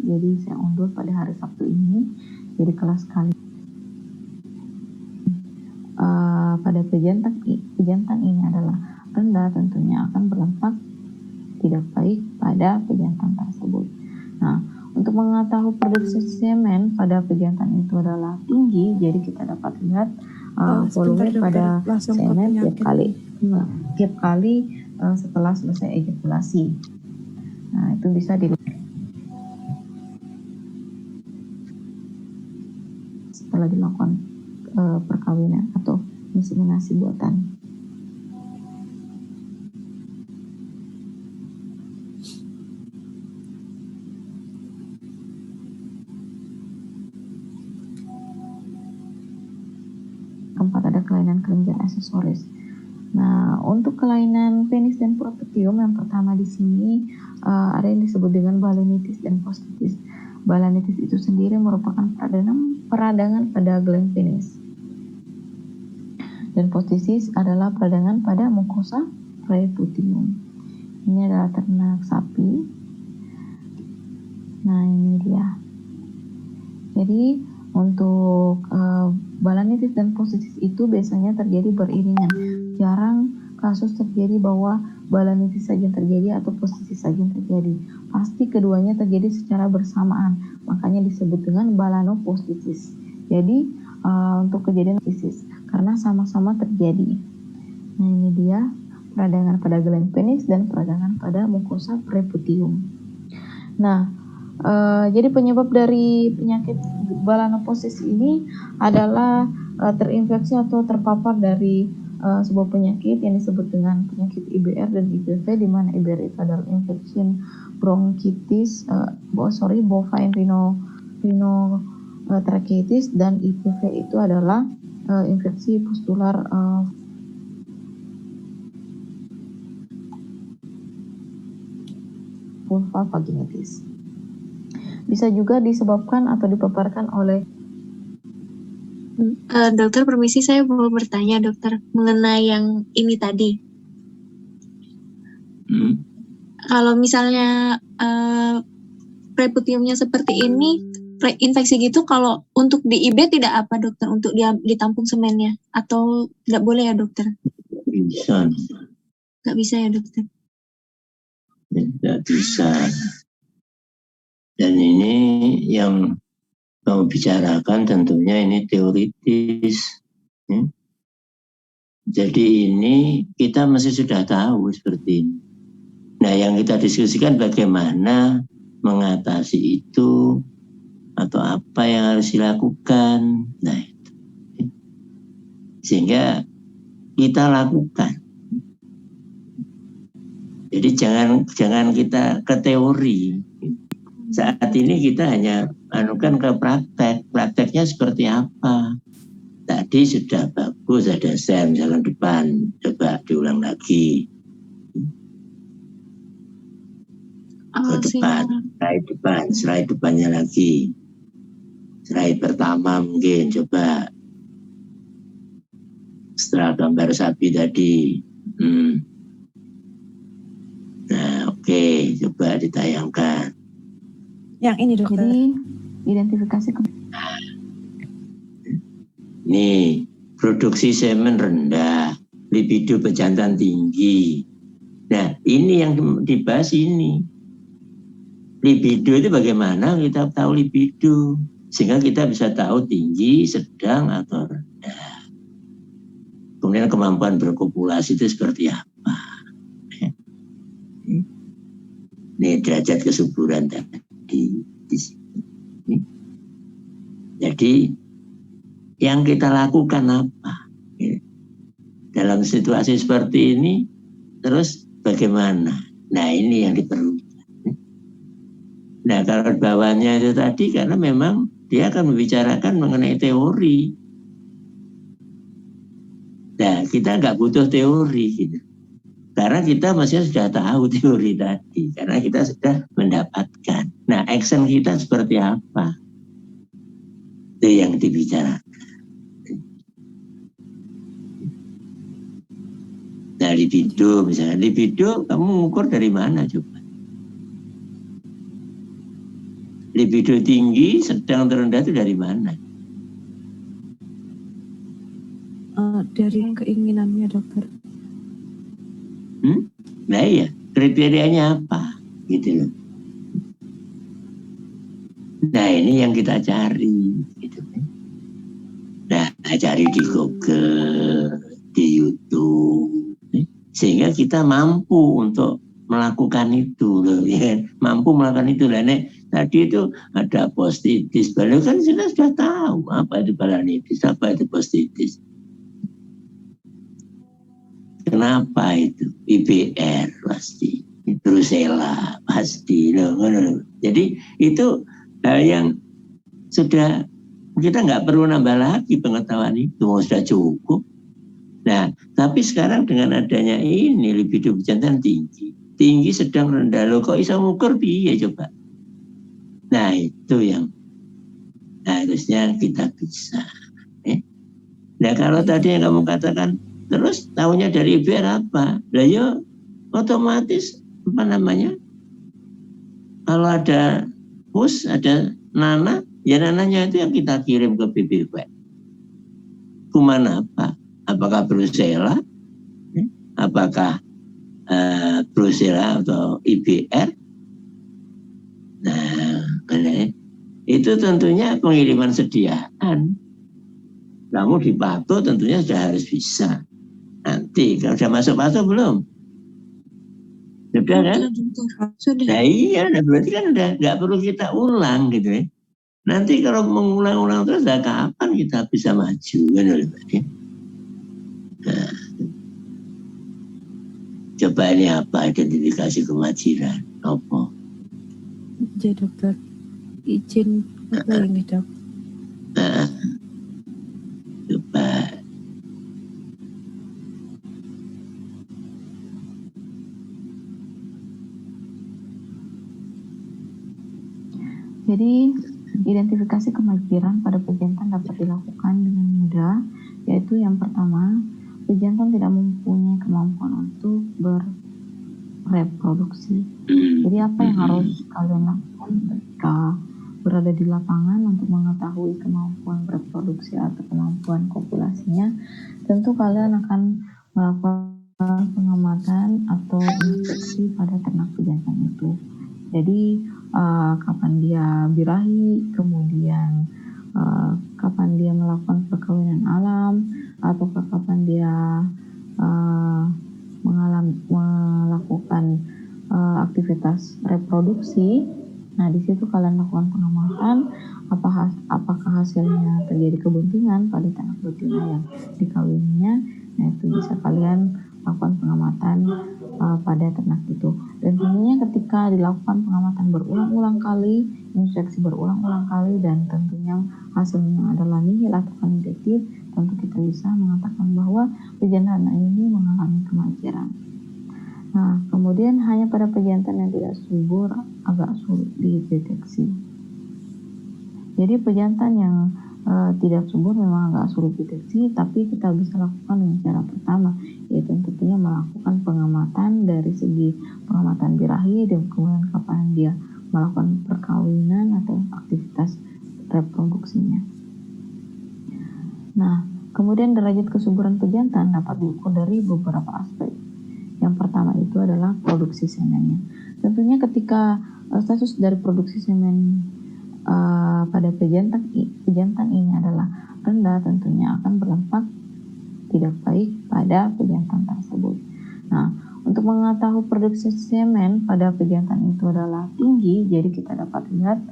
jadi saya undur pada hari Sabtu ini. Jadi kelas kali pada pejantan ini adalah rendah, tentunya akan berdampak tidak baik pada pejantan tersebut. Nah, untuk mengetahui produksi semen pada pejantan itu adalah tinggi, jadi kita dapat lihat volume pada semen tiap kali setelah selesai ejakulasi. Nah, itu bisa dilihat setelah dilakukan perkawinan atau inseminasi buatan. Keempat, ada kelainan kelenjar aksesoris. Nah, untuk kelainan penis dan propitium, yang pertama di sini ada yang disebut dengan balanitis dan postitis. Balanitis itu sendiri merupakan peradangan pada gland penis. Dan postitis adalah peradangan pada mukosa preputium. Ini adalah ternak sapi. Nah, ini dia. Jadi untuk balanitis dan postitis itu biasanya terjadi beriringan. Jarang kasus terjadi bahwa balanitis saja terjadi atau postitis saja terjadi. Pasti keduanya terjadi secara bersamaan. Makanya disebut dengan balanopostitis. Jadi untuk kejadian postitis karena sama-sama terjadi. Nah, ini dia peradangan pada gland penis dan peradangan pada mukosa preputium. Nah, jadi penyebab dari penyakit balanopostitis ini adalah terinfeksi atau terpapar dari sebuah penyakit yang disebut dengan penyakit IBR dan IPV, di mana IBR itu adalah infection bronchitis, bovine rhinotracheitis, dan IPV itu adalah infeksi pustular vulva vaginitis. Bisa juga disebabkan atau dipaparkan oleh dokter, permisi, saya mau bertanya dokter mengenai yang ini tadi. Kalau misalnya preputiumnya seperti ini, infeksi gitu, kalau untuk di IB tidak apa dokter, untuk ditampung semennya, atau nggak boleh ya dokter? Bisa. Nggak bisa ya dokter? Tidak bisa. Dan ini yang mau bicarakan tentunya ini teoritis. Jadi ini kita masih sudah tahu seperti ini. Nah, yang kita diskusikan bagaimana mengatasi itu atau apa yang harus dilakukan. Nah, itu. Sehingga kita lakukan. Jadi jangan kita ke teori. Saat ini kita hanya anukan ke praktek. Prakteknya seperti apa? Tadi sudah bagus, ada sel misalkan depan. Coba diulang lagi. Ke depan, slide depannya lagi. Slide pertama mungkin, coba. Setelah gambar sapi tadi. Nah, oke, coba ditayangkan. Yang ini dokter. Jadi identifikasi nih, produksi semen rendah, libido pejantan tinggi. Nah, ini yang dibahas ini. Libido itu bagaimana kita tahu libido, sehingga kita bisa tahu tinggi, sedang, atau rendah. Kemudian kemampuan berkopulasi itu seperti apa. Ini derajat kesuburan tadi di sini. Jadi yang kita lakukan apa dalam situasi seperti ini, terus bagaimana? Nah, ini yang diperlukan. Nah, kalau bawahnya itu tadi karena memang dia akan membicarakan mengenai teori. Nah, kita nggak butuh teori gitu. Karena kita masih sudah tahu teori tadi, karena kita sudah mendapatkan. Nah, action kita seperti apa? Itu yang dibicarakan. Nah, libido misalnya, libido kamu mengukur dari mana coba? libido tinggi, sedang, terendah itu dari mana? Dari keinginannya dokter. Nah iya, kriterianya apa? Gitu loh. Nah ini yang kita cari. Gitu. Nah cari di Google, di YouTube. Sehingga kita mampu untuk melakukan itu. Loh, ya. Mampu melakukan itu. Nah, tadi itu ada postitis. Padahal kan sudah tahu apa itu balanitis, apa itu postitis. Kenapa itu? IBR pasti, Brucella pasti. Loh. Jadi itu hal yang sudah kita nggak perlu nambah lagi pengetahuan itu, sudah cukup. Nah, tapi sekarang dengan adanya ini libido bejantan tinggi sedang rendah. Loh kok bisa ngukur piye coba? Nah itu yang harusnya kita bisa. Nah kalau tadi yang kamu katakan terus tahunya dari IBR apa? Lah ya otomatis apa namanya? Kalau ada pus, ada nanah, ya nanahnya itu yang kita kirim ke BPOM. Kuman apa? Apakah Brucella? Apakah Brucella atau IBR? Nah, itu tentunya pengiriman sediaan. Kamu dipatuh tentunya sudah harus bisa. Nanti kalau sudah masuk patuh belum? Sudah kan? Sudah. Nah iya, berarti kan udah nggak perlu kita ulang gitu ya. Nanti kalau mengulang-ulang terus, kapan kita bisa maju kan? Nah, coba ini apa identifikasi kemajiran? Apa? Ya dokter, izin apa ini dok? Nah, coba. Jadi identifikasi kemajiran pada pejantan dapat dilakukan dengan mudah, yaitu yang pertama, pejantan tidak mempunyai kemampuan untuk bereproduksi. Jadi apa yang harus kalian lakukan ketika berada di lapangan untuk mengetahui kemampuan bereproduksi atau kemampuan kopulasinya? Tentu kalian akan melakukan pengamatan atau inspeksi pada ternak pejantan itu. Jadi kapan dia birahi, kemudian kapan dia melakukan perkawinan alam, atau kapan dia melakukan aktivitas reproduksi. Nah, di situ kalian lakukan pengamatan apakah hasilnya terjadi kebuntingan pada ternak betina yang dikawininya. Nah, itu bisa kalian lakukan pengamatan pada ternak itu. Dan tentunya ketika dilakukan pengamatan berulang-ulang kali, inspeksi berulang-ulang kali, dan tentunya hasilnya adalah nihil atau negatif, tentu kita bisa mengatakan bahwa pejantan ini mengalami kemajiran. Nah, kemudian hanya pada pejantan yang tidak subur agak sulit dideteksi. Jadi pejantan yang tidak subur memang agak sulit dideteksi, tapi kita bisa lakukan dengan cara pertama, yaitu tentunya melakukan pengamatan dari segi pengamatan birahi dan kemudian kapan dia melakukan perkawinan atau aktivitas reproduksinya. Nah, kemudian derajat kesuburan pejantan dapat diukur dari beberapa aspek. Yang pertama itu adalah produksi semennya. Tentunya ketika status dari produksi semen pada pejantan ini adalah rendah, tentunya akan berdampak tidak baik pada pejantan tersebut. Nah, untuk mengetahui produksi semen pada pejantan itu adalah tinggi, jadi kita dapat lihat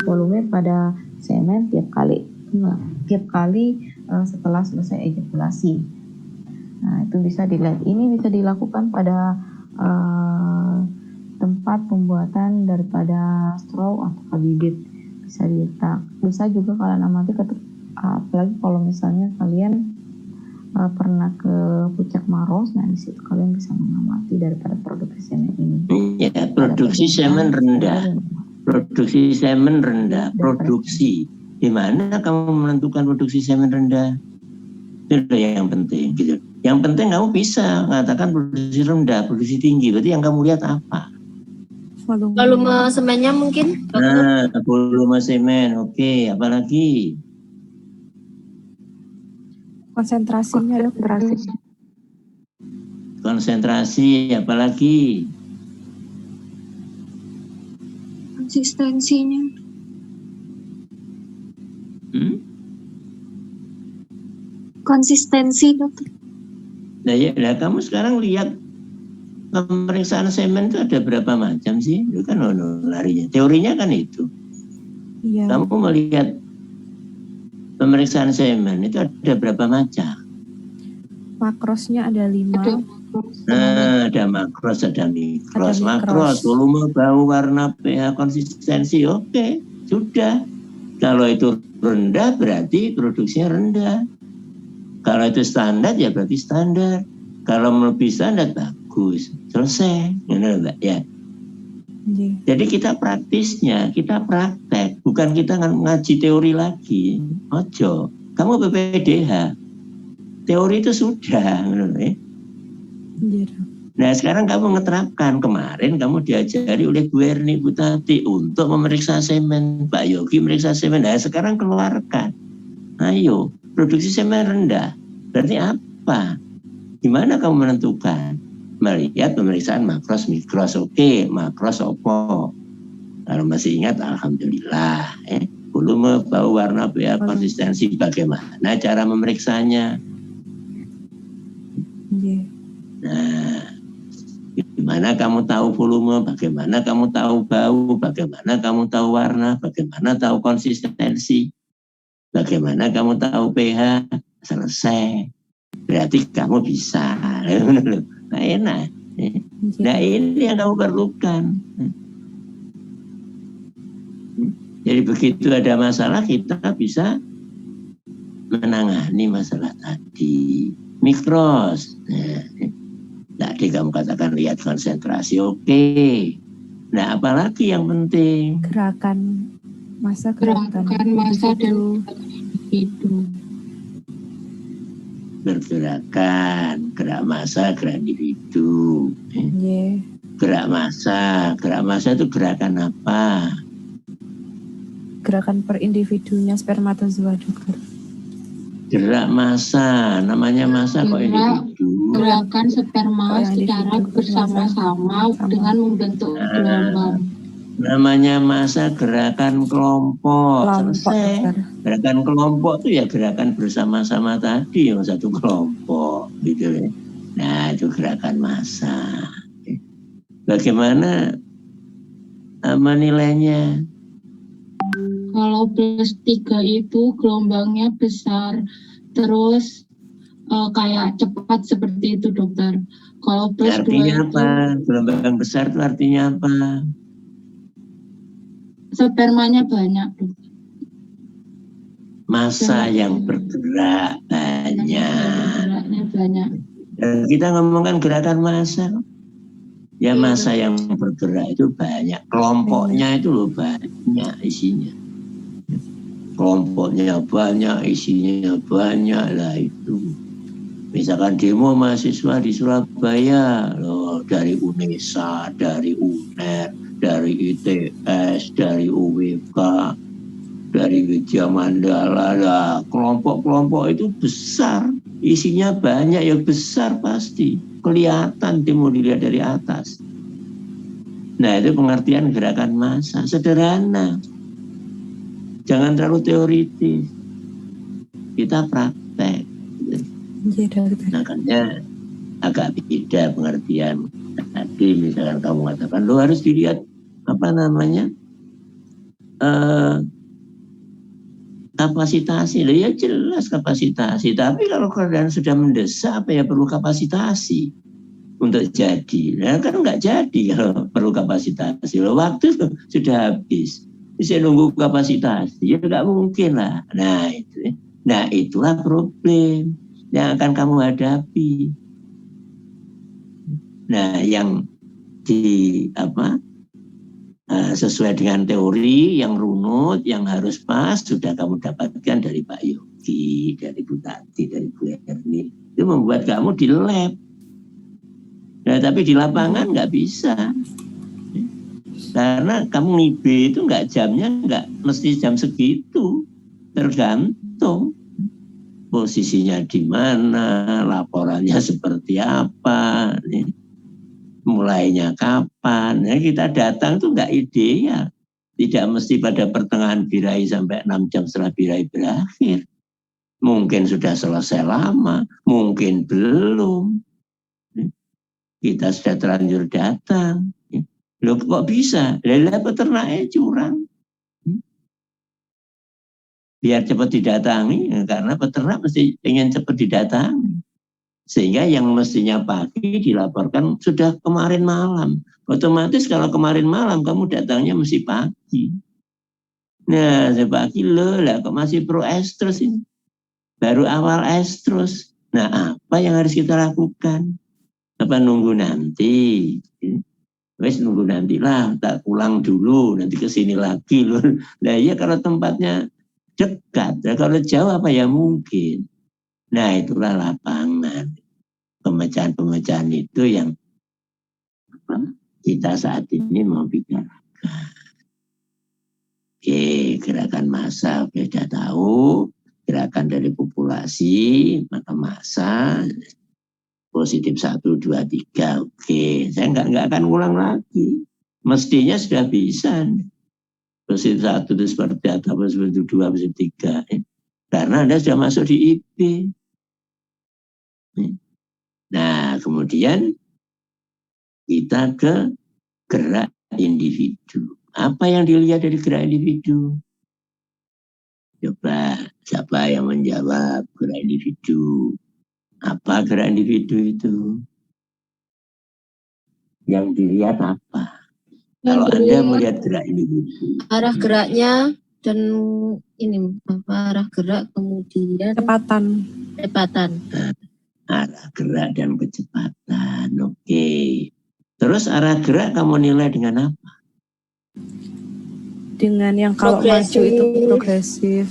volume pada semen tiap kali setelah selesai ejakulasi. Nah, itu bisa dilihat. Ini bisa dilakukan pada tempat pembuatan daripada straw atau bibit. Bisa juga kalian amati apalagi kalau misalnya kalian pernah ke Puncak Maros. Nah, di situ kalian bisa mengamati daripada produksi semen ini. Ya, produksi semen rendah. Produksi semen rendah. Produksi. Di mana kamu menentukan produksi semen rendah? Itu yang penting gitu. Yang penting kamu bisa mengatakan produksi rendah, produksi tinggi. Berarti yang kamu lihat apa? Volume semennya mungkin, dokter. Nah, volume semen, oke. Apalagi? Konsentrasinya dokter. Konsentrasi, apalagi? Konsistensinya. Konsistensi, dokter. Nah, kamu sekarang lihat pemeriksaan semen itu ada berapa macam sih? Itu kan larinya. Teorinya kan itu. Iya. Kamu melihat pemeriksaan semen itu ada berapa macam? Makrosnya ada 5. Nah, ada makros, ada mikros. Ada mikros. Makros, volume, bau, warna, pH, konsistensi. Oke, sudah. Kalau itu rendah berarti produksinya rendah. Kalau itu standar ya berarti standar. Kalau melebihi standar bagus. Selesai. Benar enggak ya? Iya. Jadi kita praktisnya, kita praktek. Bukan kita ngaji teori lagi. Ojo. Kamu PPDH. Teori itu sudah. Benar ya? Iya, Dok. Nah sekarang kamu ngeterapkan. Kemarin kamu diajari oleh Bu Erni Butati untuk memeriksa semen. Pak Yogi memeriksa semen. Nah sekarang keluarkan. Ayo, produksi semen rendah. Berarti apa? Gimana kamu menentukan? Melihat pemeriksaan makros, mikros. Oke, makros opo. Kalau masih ingat, alhamdulillah. Volume, bau, warna, pH, konsistensi. Bagaimana cara memeriksanya? Iya. Nah, gimana kamu tahu volume, bagaimana kamu tahu bau, bagaimana kamu tahu warna, bagaimana tahu konsistensi, bagaimana kamu tahu pH, selesai. Berarti kamu bisa. Nah, enak. Nah, ini yang kamu perlukan. Jadi begitu ada masalah, kita bisa menangani masalah tadi. Mikros. Tadi kamu katakan lihat konsentrasi, oke. Nah, apalagi yang penting? Gerakan massa dan individu. Bergerakan, gerak massa, gerak individu. Iya. Gerak massa itu gerakan apa? Gerakan per individunya spermatozoa, dokter. Gerak massa, namanya massa kok individu. Gerakan sperma secara bersama-sama dengan membentuk gelombang. Namanya massa gerakan kelompok. Selesai. Dokter. Gerakan kelompok itu ya gerakan bersama-sama tadi yang satu kelompok gitu ya. Nah, itu gerakan massa. Bagaimana menilainya? Kalau +3 itu gelombangnya besar, terus kayak cepat seperti itu, dokter. Kalau +2 artinya itu apa? Gelombang besar itu artinya apa? spermanya banyak, dokter. Massa yang bergerak Geraknya banyak. Kita ngomongkan gerakan massa. Ya massa yang bergerak itu banyak. Kelompoknya itu loh banyak isinya. Kelompoknya banyak, isinya banyak lah itu. Misalkan demo mahasiswa di Surabaya loh, dari UNESA, dari UNER, dari ITS, dari UWK, dari Widya Mandala lah. Kelompok-kelompok itu besar, isinya banyak, ya besar pasti. Kelihatan demo dilihat dari atas. Nah itu pengertian gerakan massa, sederhana. Jangan terlalu teoritis. Kita praktek. Makanya agak beda pengertian. Tadi misalkan kamu katakan, lo harus dilihat apa namanya kapasitasi. Lo ya jelas kapasitasi. Tapi kalau keadaan sudah mendesak, apa ya perlu kapasitasi untuk jadi. Nah kan nggak jadi kalau perlu kapasitasi. Lo waktu sudah habis. Bisa nunggu kapasitasi, ya nggak mungkin lah. Nah itu, nah itulah problem yang akan kamu hadapi. Nah yang sesuai dengan teori yang runut, yang harus pas sudah kamu dapatkan dari Pak Yogi, dari Bu Tati, dari Bu Erni. Itu membuat kamu di lab. Nah tapi di lapangan nggak bisa. Karena kamu ngibe itu jamnya nggak mesti jam segitu, tergantung posisinya di mana, laporannya seperti apa, mulainya kapan. Ya, kita datang tuh nggak ideal, tidak mesti pada pertengahan birahi sampai 6 jam setelah birahi berakhir. Mungkin sudah selesai lama, mungkin belum. Kita sudah terlanjur datang. Loh kok bisa? Lah peternaknya curang. Biar cepat didatangi, karena peternak mesti ingin cepat didatangi. Sehingga yang mestinya pagi dilaporkan sudah kemarin malam. Otomatis kalau kemarin malam kamu datangnya mesti pagi. Nah, pagi lah kok masih pro estrus ini. Baru awal estrus. Nah, apa yang harus kita lakukan? Apa nunggu nanti? Wes nunggu nanti lah, tak pulang dulu, nanti kesini lagi loh. Nah iya kalau tempatnya dekat, nah, kalau jauh apa ya mungkin. Nah itulah lapangan. Pemecahan-pemecahan itu yang kita saat ini mau bicarakan. Oke, gerakan massa sudah tahu, gerakan dari populasi, maka massa positif 1, 2, 3. Oke, saya nggak akan ulang lagi. Mestinya sudah bisa. Positif 1 itu seperti apa, positif 2, positif 3. Karena Anda sudah masuk di IP. Nah, kemudian kita ke gerak individu. Apa yang dilihat dari gerak individu? Coba, siapa yang menjawab gerak individu? Apa gerak individu itu? Yang dilihat apa? Kalau Anda melihat gerak individu, arah geraknya dan ini arah gerak kemudian kecepatan. Arah gerak dan kecepatan. Oke. Terus arah gerak kamu nilai dengan apa? Dengan yang kalau maju itu progresif.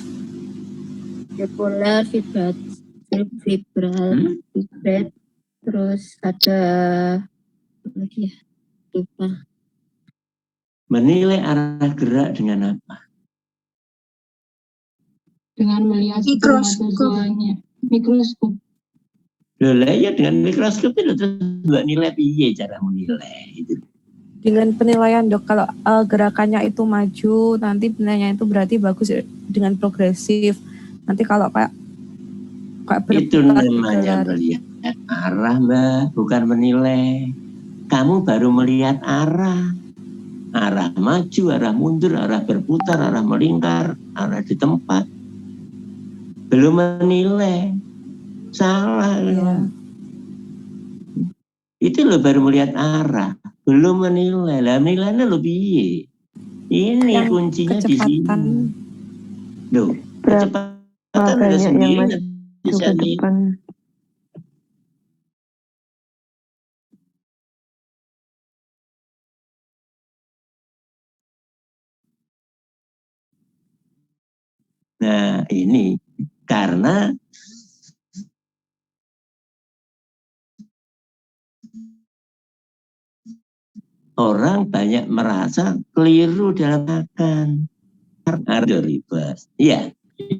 Bipolar, vibrat, terus ada apa lagi ya? Lupa. Menilai arah gerak dengan apa? Dengan melihat spermatozoanya. Mikroskop. Loh, ya dengan mikroskop itu terus mbak nilai piye cara menilai itu. Dengan penilaian dok, kalau gerakannya itu maju, nanti penilaiannya itu berarti bagus dengan progresif. Nanti kalau kayak itu namanya melihat arah mbak, bukan menilai. Kamu baru melihat arah maju, arah mundur, arah berputar, arah melingkar, arah di tempat. Belum menilai. Salah. Ya. Itu lo baru melihat arah, belum menilai. Lah menilainya lo piye? Ini yang kuncinya di sini. Loh, kecepatan ada sendiri bisa nih. Nah, ini karena orang banyak merasa keliru dalam makan. Ada ribas. Iya,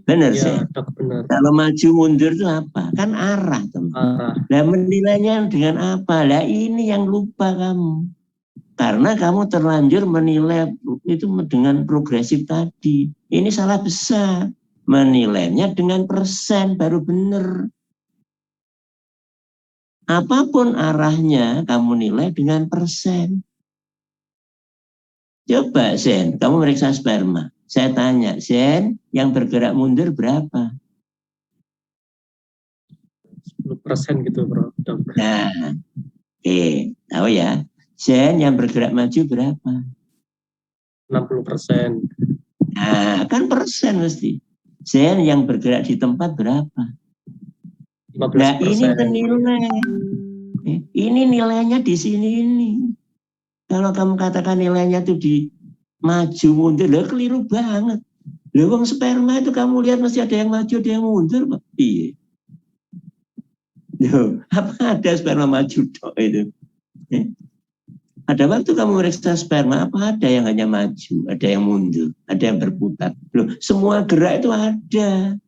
benar sih. Kalau maju mundur itu apa? Kan arah, teman. Lah menilainya dengan apa? Lah ini yang lupa kamu. Karena kamu terlanjur menilai itu dengan progresif tadi. Ini salah besar. Menilainya dengan persen baru benar. Apapun arahnya kamu nilai dengan persen. Coba Sen, kamu meriksa sperma. Saya tanya, Sen, yang bergerak mundur berapa? 10% gitu bro. Nah, tahu ya. Sen yang bergerak maju berapa? 60%. Nah, kan persen mesti. Sen yang bergerak di tempat berapa? 15%. Nah, ini penilai. Ini nilainya di sini ini. Kalau kamu katakan nilainya itu di maju mundur, lah keliru banget. Lah wong sperma itu kamu lihat mesti ada yang maju, ada yang mundur, Pak. Iya. Loh, apa ada sperma maju tok itu? Pada waktu kamu meriksa sperma, apa ada yang hanya maju, ada yang mundur, ada yang berputar. Loh, semua gerak itu ada.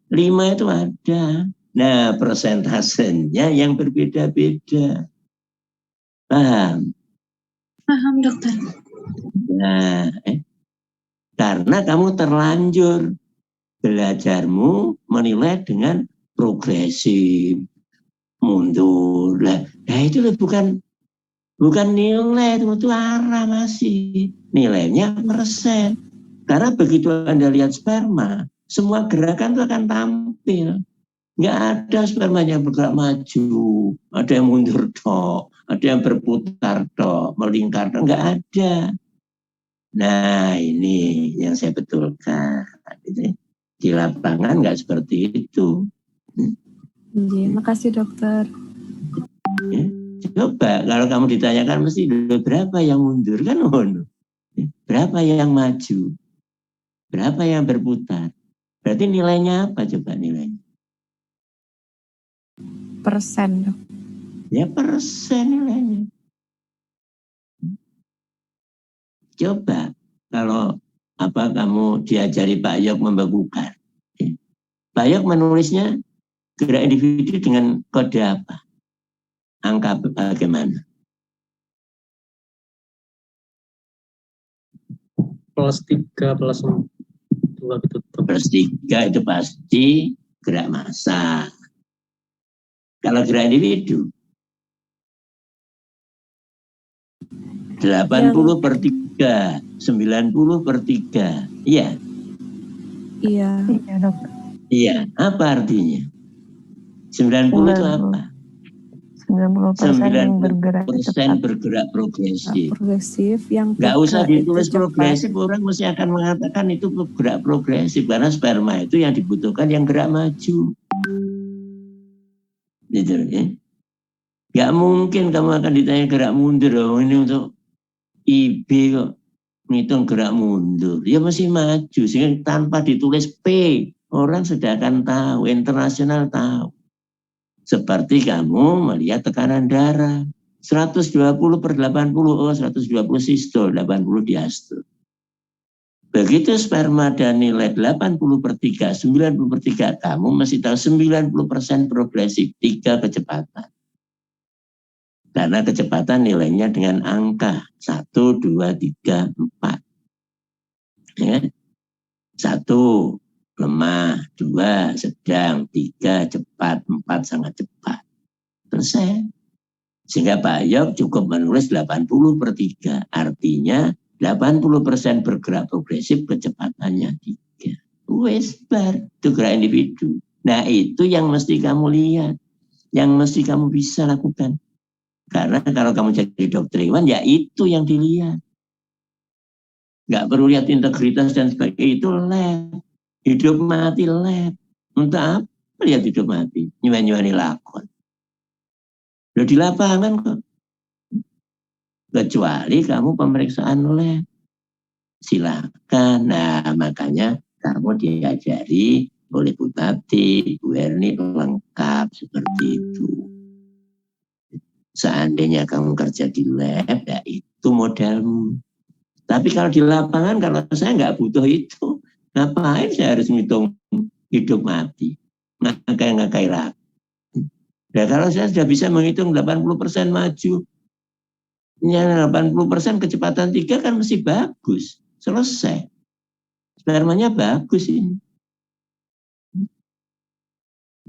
5 itu ada. Nah, persentasenya yang berbeda-beda. Paham? Paham, dokter. Nah, karena kamu terlanjur belajarmu menilai dengan progresif, mundur. Nah itu bukan nilai, itu arah masih. Nilainya persen. Karena begitu Anda lihat sperma, semua gerakan itu akan tampil. Nggak ada spermanya bergerak maju, ada yang mundur tok, ada yang berputar tok, melingkar tok, nggak ada. Nah ini yang saya betulkan. Di lapangan nggak seperti itu. Makasih dokter. Coba kalau kamu ditanyakan mesti berapa yang mundur kan, berapa yang maju, berapa yang berputar. Berarti nilainya apa coba nilainya? Persen dok. Ya persen nilainya. Coba kalau kamu diajari Pak Yok membekukan. Pak Yok menulisnya gerak individu dengan kode apa? Angka bagaimana? +3, +2 gitu. +3 itu pasti gerak massa. Kalau gerak individu 80/3, 90/3. Iya. Iya. Iya dok. Iya, apa artinya? 90 itu apa? 90% yang bergerak cepat. Bergerak progresif. Progresif yang nggak usah ditulis progresif, cepat. orang mesti akan mengatakan itu gerak progresif karena sperma itu yang dibutuhkan yang gerak maju. Gitu ya. Nggak mungkin kamu akan ditanya gerak mundur, ini untuk IB kok ngitung gerak mundur. Ya masih maju sehingga tanpa ditulis P orang sudah akan tahu, internasional tahu. Seperti kamu melihat tekanan darah 120/80, 120 sistol, 80 diastol. Begitu sperma dan nilai 80/3, 90/3, kamu masih tahu 90% progresif, 3 kecepatan. Karena kecepatan nilainya dengan angka 1, 2, 3, 4. Ya. 1 lemah, 2 sedang, 3 cepat, 4 sangat cepat. Selesai. Sehingga Pak Yok cukup menulis 80/3. Artinya 80% bergerak progresif, kecepatannya 3. Wes bar, itu gerak individu. Nah itu yang mesti kamu lihat. Yang mesti kamu bisa lakukan. Karena kalau kamu jadi dokter hewan, ya itu yang dilihat. Nggak perlu lihat integritas dan sebagainya, itu lab. Hidup mati lab. Untuk apa lihat hidup mati? Nyuani lakon. Loh di lapangan kok. Kecuali kamu pemeriksaan lab. Silakan. Nah makanya kamu diajari oleh Bu Tati, Bu Erni lengkap seperti itu. Seandainya kamu kerja di lab, ya itu modalmu. Tapi kalau di lapangan, kalau saya nggak butuh itu, ngapain saya harus ngitung hidup mati? Ngakai ragu. Ya kalau saya sudah bisa menghitung 80% maju, 80% kecepatan 3 kan mesti bagus. Selesai. Spermanya bagus ini.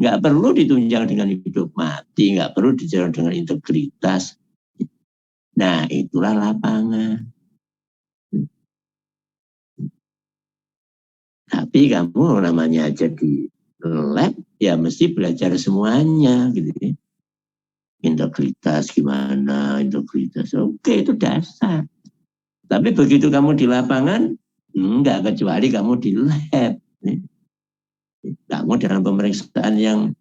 Nggak perlu ditunjang dengan hidup mati, nggak perlu ditunjang dengan integritas. Nah, itulah lapangan. Tapi kamu namanya aja di lab, ya mesti belajar semuanya gitu ya. Integritas gimana, integritas. Oke, itu dasar. Tapi begitu kamu di lapangan, enggak, kecuali kamu di lab. Kamu dalam pemeriksaan yang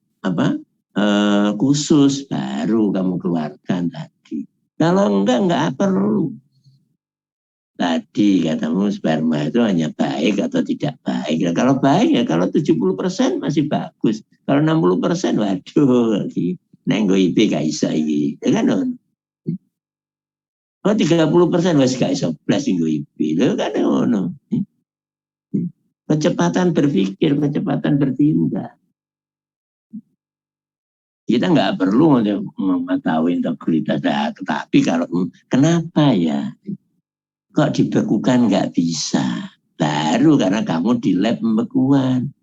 khusus baru kamu keluarkan tadi. Kalau enggak perlu. Tadi katamu sperma itu hanya baik atau tidak baik. Nah, kalau baik ya kalau 70% masih bagus. Kalau 60% waduh lagi nenggo IP gak bisa iki. Ya kan? Oh 30% wis gak iso blas nggo IP. Lho kan ngono. Kecepatan berpikir, kecepatan bertindak. Kita nggak perlu untuk mengetahui integritas, tetapi kalau kenapa ya kok dibekukan nggak bisa? Baru karena kamu di lab pembekuan.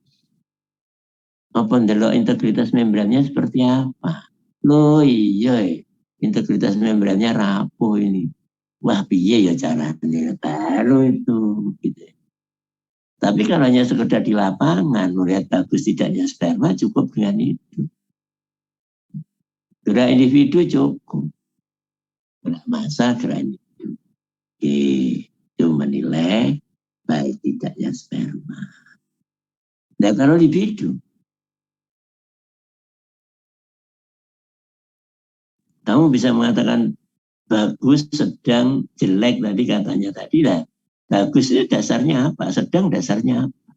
Apa ndelok integritas membrannya seperti apa? Loh iya, integritas membrannya rapuh ini. Wah piye ya caranya? Baru itu gitu. Tapi kalau hanya sekedar di lapangan melihat bagus tidaknya sperma cukup dengan itu. Gerak individu cukup. Gerak massa, gerak individu. Itu menilai baik tidaknya sperma. Nah kalau individu, kamu bisa mengatakan bagus, sedang, jelek tadi katanya tadi lah. Bagus itu dasarnya apa? Sedang dasarnya apa?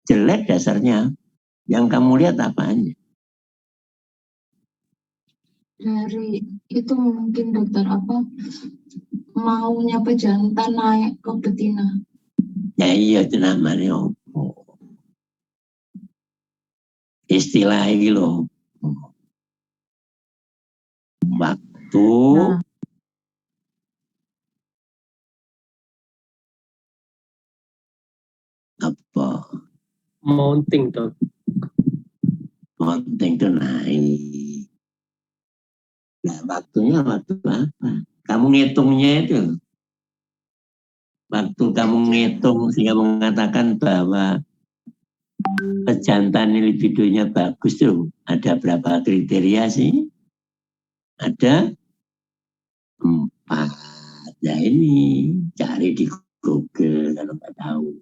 Jelek dasarnya apa? Yang kamu lihat apanya? Dari itu mungkin dokter apa maunya pejantan naik ke betina. Ya iya itu namanya apa? Istilah ini loh. Waktu apa? Mounting dok. Mounting itu naik. Nah waktunya waktu apa? Kamu ngitungnya itu. Waktu kamu ngitung sehingga mengatakan bahwa pejantan libidonya bagus tuh. Ada berapa kriteria sih? Ada 4. Nah ini cari di Google kalau nggak tahu.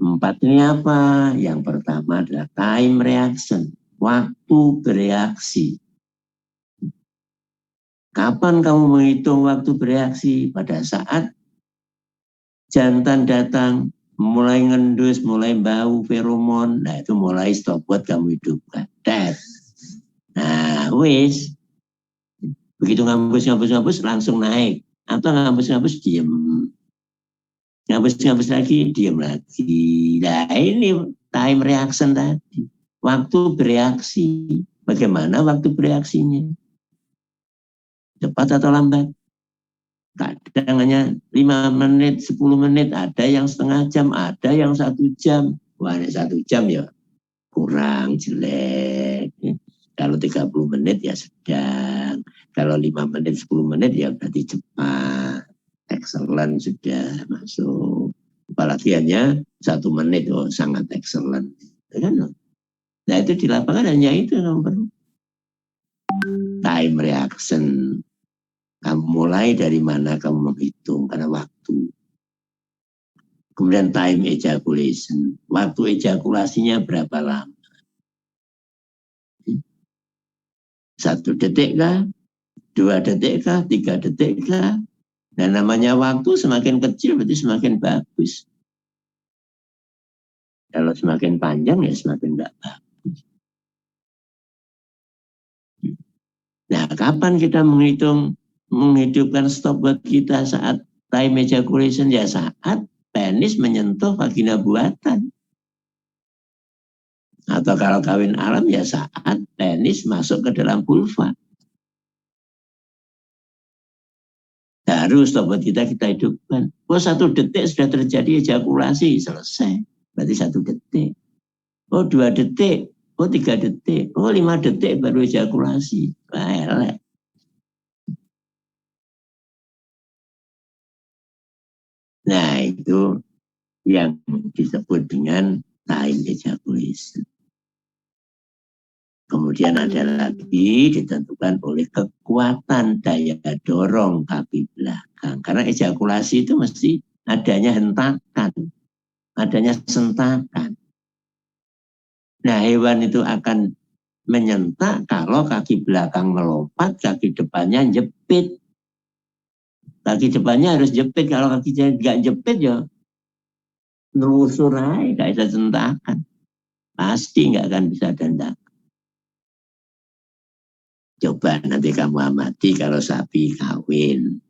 4 ini apa? Yang pertama adalah time reaction. Waktu bereaksi. Kapan kamu menghitung waktu bereaksi? Pada saat jantan datang, mulai ngendus, mulai bau feromon, nah itu mulai stop buat kamu hidupkan. Nah, wis. Begitu ngambus langsung naik. Atau ngambus diem. Ngambus lagi, diem lagi. Nah ini time reaction tadi. Waktu bereaksi. Bagaimana waktu bereaksinya? Cepat atau lambat? Kadang hanya 5 menit, 10 menit, ada yang setengah jam, ada yang 1 jam. Wah, 1 jam ya kurang, jelek. Kalau 30 menit ya sedang. Kalau 5 menit, 10 menit ya berarti cepat. Excellent sudah masuk. Apalagi hanya 1 menit, oh sangat excellent. Nah itu di lapangan hanya itu nomor. Time reaction. Kamu mulai dari mana kamu menghitung karena waktu. Kemudian time ejaculation. Waktu ejakulasinya berapa lama? 1 detik kah? 2 detik kah? 3 detik kah? Dan namanya waktu semakin kecil berarti semakin bagus. Kalau semakin panjang ya semakin tidak bagus. Nah, kapan kita menghidupkan stopwatch kita saat time ejaculation? Ya saat penis menyentuh vagina buatan. Atau kalau kawin alam ya saat penis masuk ke dalam vulva. Baru stopwatch kita hidupkan. Oh 1 detik sudah terjadi ejakulasi, selesai. Berarti 1 detik. Oh 2 detik. Oh 3 detik. Oh 5 detik baru ejakulasi. Elek. Nah itu yang disebut dengan time ejaculation. Kemudian ada lagi ditentukan oleh kekuatan daya dorong kaki belakang. Karena ejakulasi itu mesti adanya hentakan, adanya sentakan. Nah hewan itu akan menyentak kalau kaki belakang melompat, kaki depannya jepit. Kaki depannya harus jepit, kalau kakinya nggak jepit ya nelusur aja, nggak bisa sentakan. Pasti nggak akan bisa dandak. Coba nanti kamu amati kalau sapi kawin.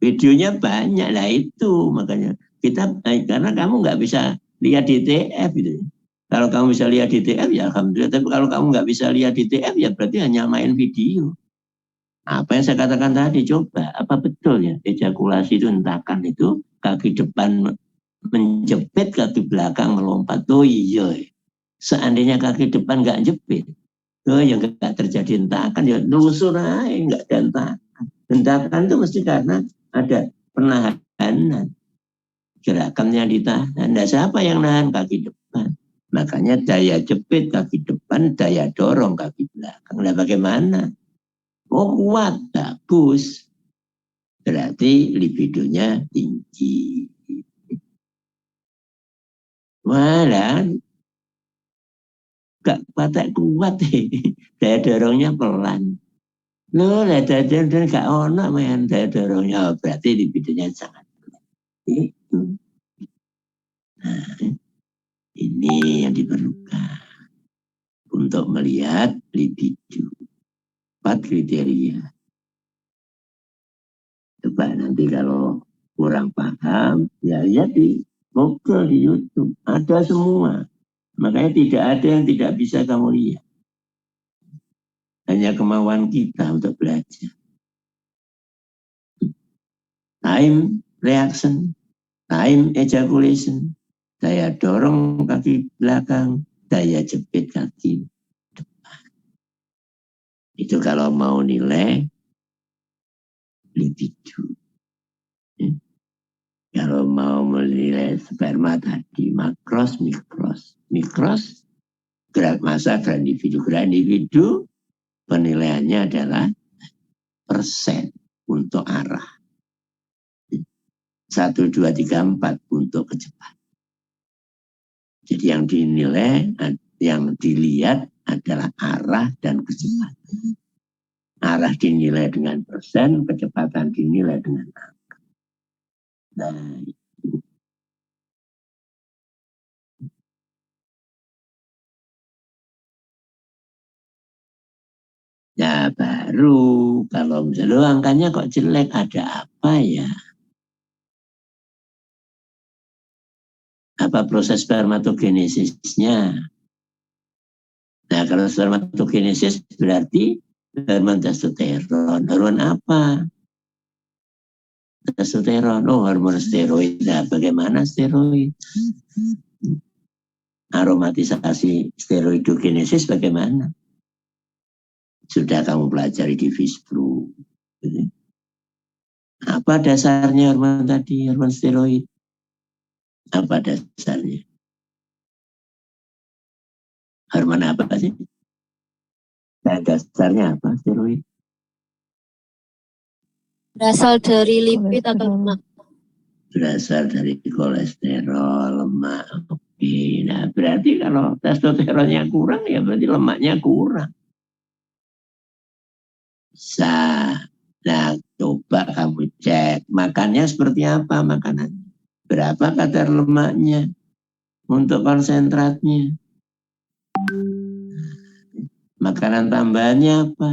Videonya banyak lah itu, makanya kita karena kamu nggak bisa lihat di TF gitu. Kalau kamu bisa lihat di TF ya alhamdulillah, tapi kalau kamu nggak bisa lihat di TF ya berarti hanya main video. Apa yang saya katakan tadi, coba apa betul ya ejakulasi itu hentakan itu kaki depan menjepit, kaki belakang melompat. Oh iya, seandainya kaki depan nggak jepit, oh ya nggak terjadi hentakan, ya lusur aja nggak ada hentakan. Hentakan itu mesti karena ada penahanan, gerakannya ditahan. Nah, siapa yang nahan? Kaki depan. Makanya daya jepit kaki depan, daya dorong kaki belakang. Nah, bagaimana? Oh kuat, bagus. Berarti libidonya tinggi. Malah gak patek kuat daya dorongnya pelan. Loh, daya dorong gak ono main daya dorongnya. Oh, berarti libidonya sangat pelan. Itu. Nah, ini yang diperlukan untuk melihat libido. 4 kriteria. Coba nanti kalau kurang paham, ya lihat di Google, di YouTube. Ada semua. Makanya tidak ada yang tidak bisa kamu lihat. Hanya kemauan kita untuk belajar. Time reaction, time ejaculation, daya dorong kaki belakang, daya jepit kaki depan. Itu kalau mau nilai libido. Kalau mau menilai sperma tadi, makros, mikros. Mikros, gerak massa, gerak individu. Gerak individu, penilaiannya adalah persen untuk arah. 1, 2, 3, 4 untuk kecepatan. Jadi yang dinilai, yang dilihat adalah arah dan kecepatan. Arah dinilai dengan persen, kecepatan dinilai dengan angka. Nah, itu. Ya baru kalau misalnya angkanya kok jelek, ada apa ya? Apa proses spermatogenesisnya? Nah, kalau spermatogenesis berarti hormon testosteron. Hormon apa? Testosteron. Oh, hormon steroid. Nah, bagaimana steroid? Aromatisasi steroidogenesis bagaimana? Sudah kamu pelajari di FISPRO. Apa dasarnya hormon tadi, hormon steroid? Apa dasarnya? Hormon apa sih? Dan dasarnya apa steroid? Berasal dari lipid atau lemak. Berasal dari kolesterol, lemak. Oke, nah berarti kalau testosteronnya kurang ya berarti lemaknya kurang. Bisa. Nah, coba kamu cek makannya seperti apa makanan. Berapa kadar lemaknya untuk konsentratnya. Makanan tambahannya apa?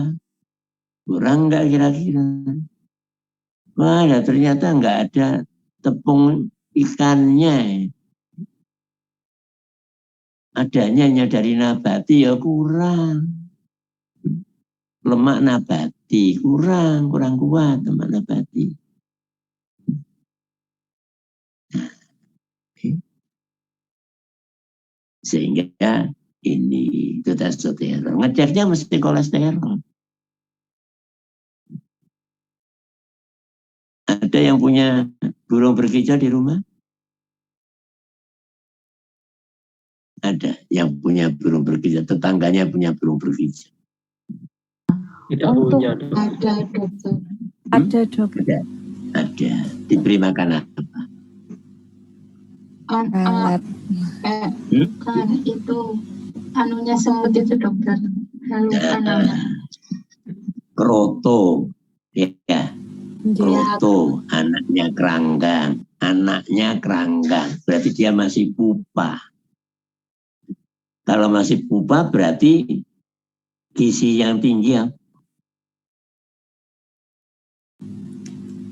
Kurang nggak kira-kira? Wah, ya ternyata nggak ada tepung ikannya. Adanya hanya dari nabati ya kurang. Lemak nabati kurang kuat lemak nabati. Sehingga ini itu testosteron. Ngeceknya mesti kolesterol. Ada yang punya burung berkicau di rumah? Ada yang punya burung berkicau, tetangganya punya burung berkicau. Tidak Untuk punya, Dok. Ada dokter. Ada dok. Ada. Diberi makan apa? Alat. Kan itu anunya semut itu dokter. Lupa namanya. Kroto. Ya. Iya. Kroto. Anaknya keranggang. Berarti dia masih pupa. Kalau masih pupa berarti gizi yang tinggi ya.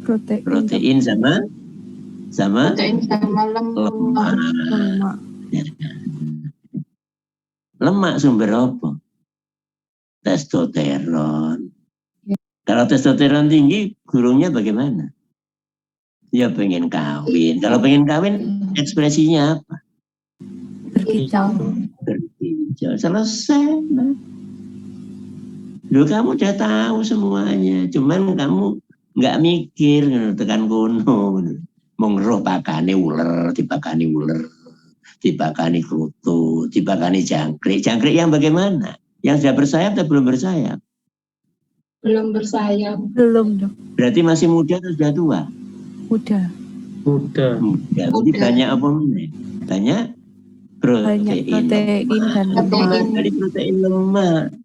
Protein sama Protein sama lemak. lemak. Lemak sumber apa? Testosteron. Kalau testosteron tinggi, gurungnya bagaimana? Ya pengen kawin. Kalau pengen kawin, ekspresinya apa? Berkicau. Berkicau. Selesai. Loh, kamu udah tahu semuanya. Cuman kamu nggak mikir, tekan kono. Mengeruh pakane ular, dipakani ular, dipakani kerutu, dipakani jangkrik. Jangkrik yang bagaimana? Yang sudah bersayap atau belum bersayap? Belum bersayap. Belum, Dok. Berarti masih muda atau sudah tua? Udah. Muda. Jadi banyak apa nih? Banyak protein. Banyak protein dan lemak. Dari protein lemak.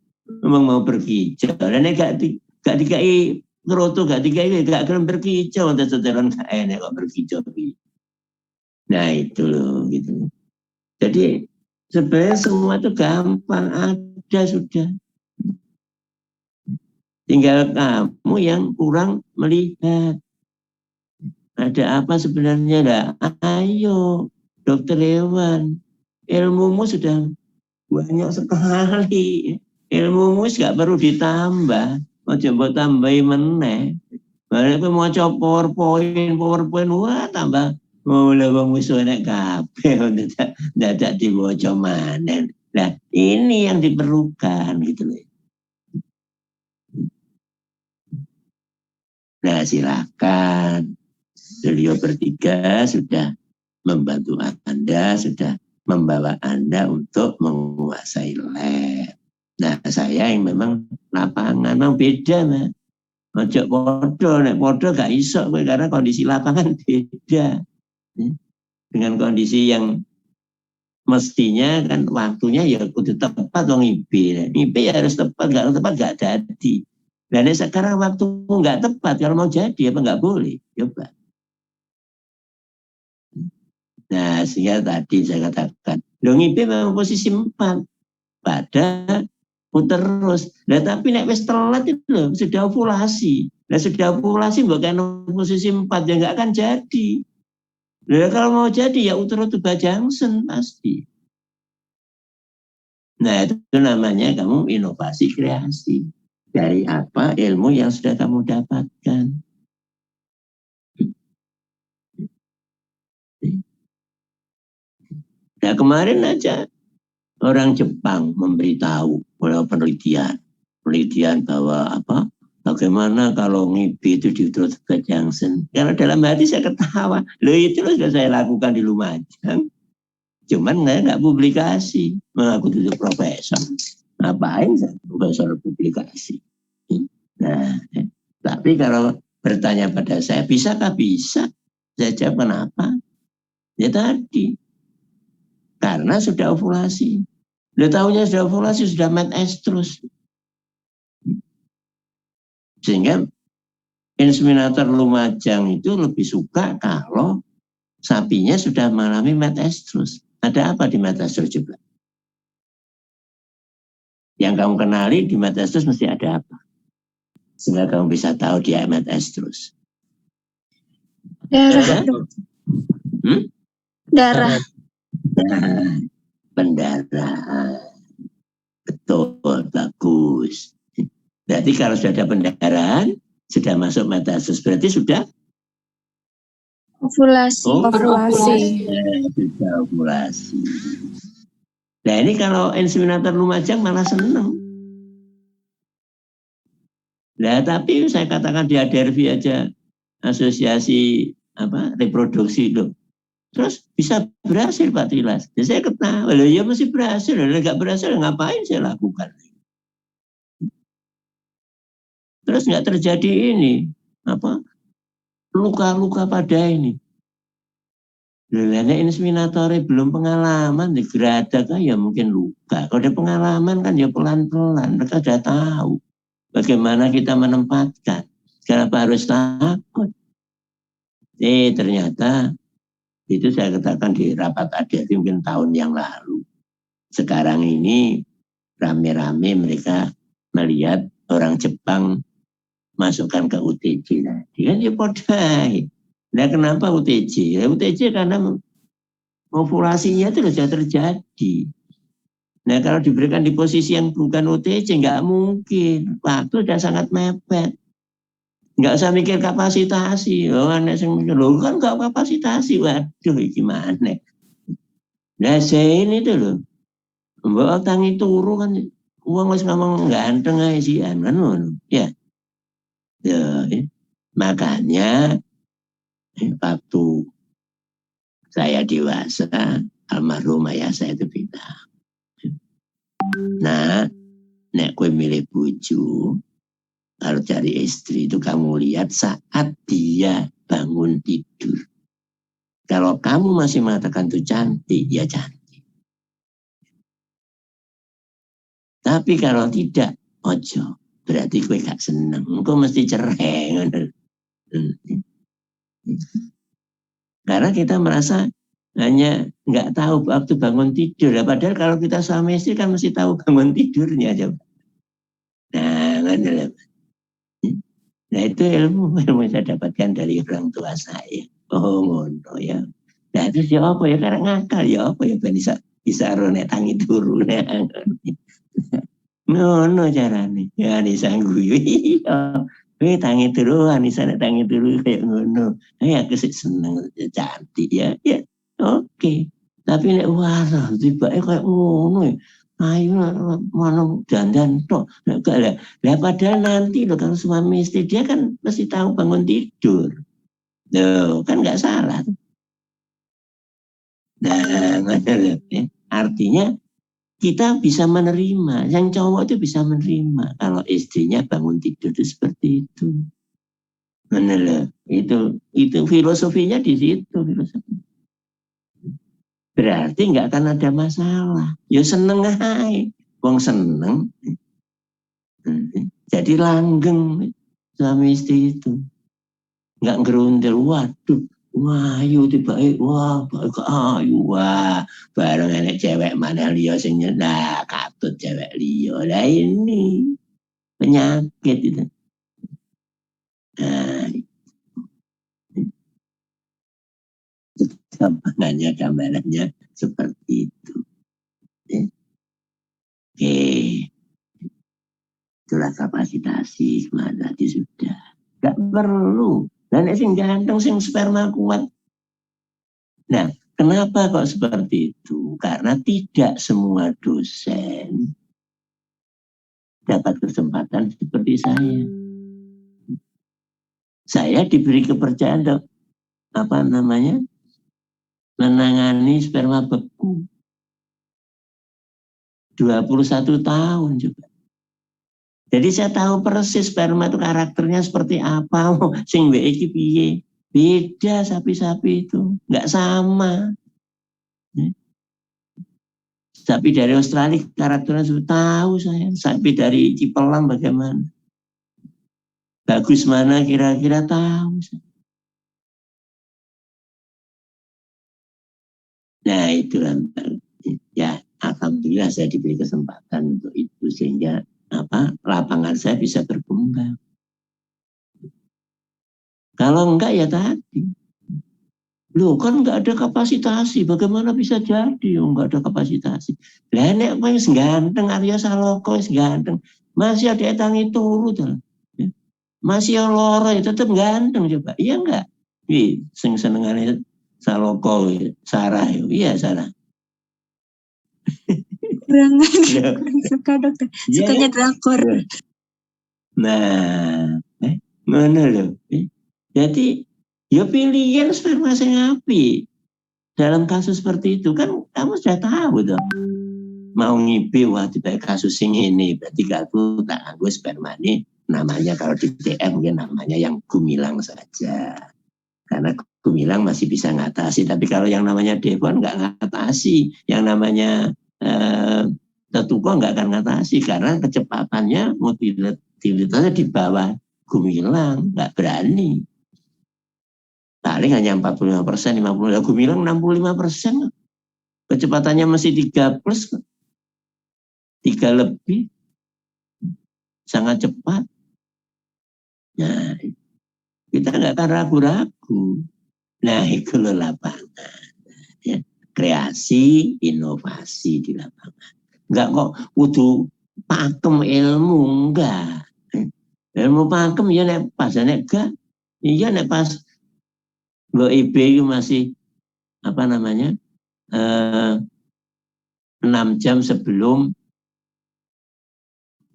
Memang mau berkicau. Dan gak dikai kerutu, gak gelem berkicau. Testosteron gak enak kok berkicau. Nah itu loh gitu. Jadi sebenarnya semua itu gampang, ada sudah. Tinggal kamu yang kurang melihat. Ada apa sebenarnya? Lah, ayo dokter hewan, ilmumu sudah banyak sekali. Ilmumu gak perlu ditambah. Mau coba tambahin meneh. Mereka mau coba PowerPoint, wah tambah. Mulai wong musuh nek kabeh dadak diwaca manen. Nah, ini yang diperlukan gitu loh. Nah, silakan. Beliau bertiga sudah membantu Anda, sudah membawa Anda untuk menguasai lab. Nah, saya yang memang lapangan, memang beda, Mas. Ojo podo, nek podo gak iso karena kondisi lapangan beda. Dengan kondisi yang mestinya kan waktunya ya kudu tepat wong IP ya harus tepat, gak tepat gak jadi. Dan sekarang waktu nggak tepat, kalau mau jadi apa nggak boleh, coba. Nah sehingga tadi saya katakan dong IP memang posisi 4 pada puter terus. Nah tapi nek wis telat itu loh, sudah ovulasi. Nah sudah ovulasi bukan posisi 4 ya nggak akan jadi. Nah, kalau mau jadi ya Uterotuba Junction pasti. Nah itu namanya kamu inovasi kreasi. Dari apa ilmu yang sudah kamu dapatkan. Nah kemarin aja orang Jepang memberitahu oleh penelitian bahwa apa? Bagaimana kalau ngipi itu di Uterotuba Junction? Karena dalam hati saya ketawa. Loh itu sudah saya lakukan di Lumajang. Cuman saya nggak publikasi. Mengaku itu profesor. Ngapain saya profesor publikasi? Nah, tapi kalau bertanya pada saya, bisakah? Bisa. Saya jawab kenapa? Ya tadi. Karena sudah ovulasi. Udah tahunya sudah ovulasi, sudah met estrus. Sehingga inseminator Lumajang itu lebih suka kalau sapinya sudah mengalami met estrus. Ada apa di met estrus juga? Yang kamu kenali di met estrus mesti ada apa? Sehingga kamu bisa tahu dia met estrus. Darah. Darah. Nah, pendarahan. Betul, bagus. Berarti kalau sudah ada pendarahan, sudah masuk metastasis, berarti sudah Ovulasi. Sudah ovulasi. Nah ini kalau inseminator Lumajang malah senang. Nah tapi saya katakan di ADRV aja asosiasi reproduksi loh. Terus bisa berhasil Pak Trilas. Ya saya ketawa, loh ya masih berhasil. Kalau nggak berhasil ngapain saya lakukan? Terus nggak terjadi ini luka-luka pada ini. Lainnya inseminatornya belum pengalaman, digradak kan ya mungkin luka. Kalau ada pengalaman kan ya pelan-pelan. Mereka sudah tahu bagaimana kita menempatkan. Kenapa harus takut? Ternyata itu saya katakan di rapat ADRV mungkin tahun yang lalu. Sekarang ini rame-rame mereka melihat orang Jepang masukkan ke UTJ tadi kan ya podai. Nah kenapa UTJ? Ya, UTJ karena ovulasinya itu sudah terjadi. Nah kalau diberikan di posisi yang bukan UTJ nggak mungkin, waktu sudah sangat mepet. Nggak usah mikir kapasitasi. Oh, anak yang mikir, loh kan nggak kapasitasi. Waduh, gimana? Nah, saya ini tuh loh, mbak tangi turu kan, uang masih ngomong ganteng aja sih, kan, ya. Ya, makanya waktu saya dewasa, almarhum ayah saya itu bilang, nah, nek kue milih buju, kalau cari istri itu kamu lihat saat dia bangun tidur. Kalau kamu masih mengatakan itu cantik, ya cantik. Tapi kalau tidak, ojo. Berarti gue gak seneng. Gue mesti cerai. Karena kita merasa hanya nggak tahu waktu bangun tidur. Padahal kalau kita suami istri kan mesti tahu bangun tidurnya aja. Nah itu ilmu saya dapatkan dari orang tua saya. Oh ngono ya. Nah terus ya apa ya karena ngakal ya apa ya bisa ronek tangi turu nek. Ngono carane. Ya disanggu iya. Tangi turu Anissa tangi turu kayak ngono. Aku sih seneng cantik ya. Ya oke. Tapi nek wah tiba kayak ngono ya. Ayo mana dandan tok. Enggak lah. Lah padahal nanti loh kalau suami istri dia kan mesti tahu bangun tidur. Loh, kan nggak salah. Nah, artinya kita bisa menerima, yang cowok itu bisa menerima kalau istrinya bangun tidur itu seperti itu. Benar, itu filosofinya di situ filosofi. Berarti nggak akan ada masalah. Ya seneng aja, wong seneng. Jadi langgeng suami istri itu, nggak ngerundel. Waduh, wah, ayu tiba wah, baik ayu wah, bareng enek cewek mana liya sing nah katut cewek liya. Lah ini penyakit itu. Nah, gambarannya seperti itu. Oke, itulah kapasitasi mana tadi sudah. Gak perlu. Dan sing ganteng sing sperma kuat. Nah, kenapa kok seperti itu? Karena tidak semua dosen dapat kesempatan seperti saya. Saya diberi kepercayaan menangani sperma beku 21 tahun juga. Jadi saya tahu persis sperma itu karakternya seperti apa. Sing iki piye. Beda sapi-sapi itu, nggak sama. Sapi dari Australia karakternya sudah tahu saya. Sapi dari Cipelang bagaimana. Bagus mana kira-kira tahu saya. Nah itulah ya alhamdulillah saya diberi kesempatan untuk itu sehingga lapangan saya bisa berkembang. Kalau enggak ya tadi. Loh kan enggak ada kapasitasi. Bagaimana bisa jadi? Enggak ada kapasitasi. Lah nek wis ganteng Arya Saloka wis ganteng. Masih ada tangi turu tuh. Masih loro tetap ganteng coba. Iya enggak? Ih, sing senengane Saloka Sarah. Iya Sarah. Kurang suka dokter. Sukanya drakor. Nah, mana loh? Jadi, ya pilihan sperma sing apik. Dalam kasus seperti itu kan kamu sudah tahu tuh. Mau ngipi wah tiba kasus sing ini berarti aku tak nganggo sperma ini namanya kalau di DM mungkin namanya yang gumilang saja. Karena gumilang masih bisa ngatasi, tapi kalau yang namanya Devon nggak ngatasi, yang namanya Tetuko nggak akan ngatasi karena kecepatannya motilitasnya di bawah gumilang, nggak berani. Paling hanya 45%, 50%. Gumilang 65%. Kecepatannya masih 3+, 3 lebih. Sangat cepat. Nah, kita nggak akan ragu-ragu. Nah, itu loh lapangan. Ya. Kreasi, inovasi di lapangan. Enggak kok kudu pakem ilmu, enggak. Ilmu pakem ya nek pas nek gak. Iya nek pas mbok IB itu masih apa namanya? 6 jam sebelum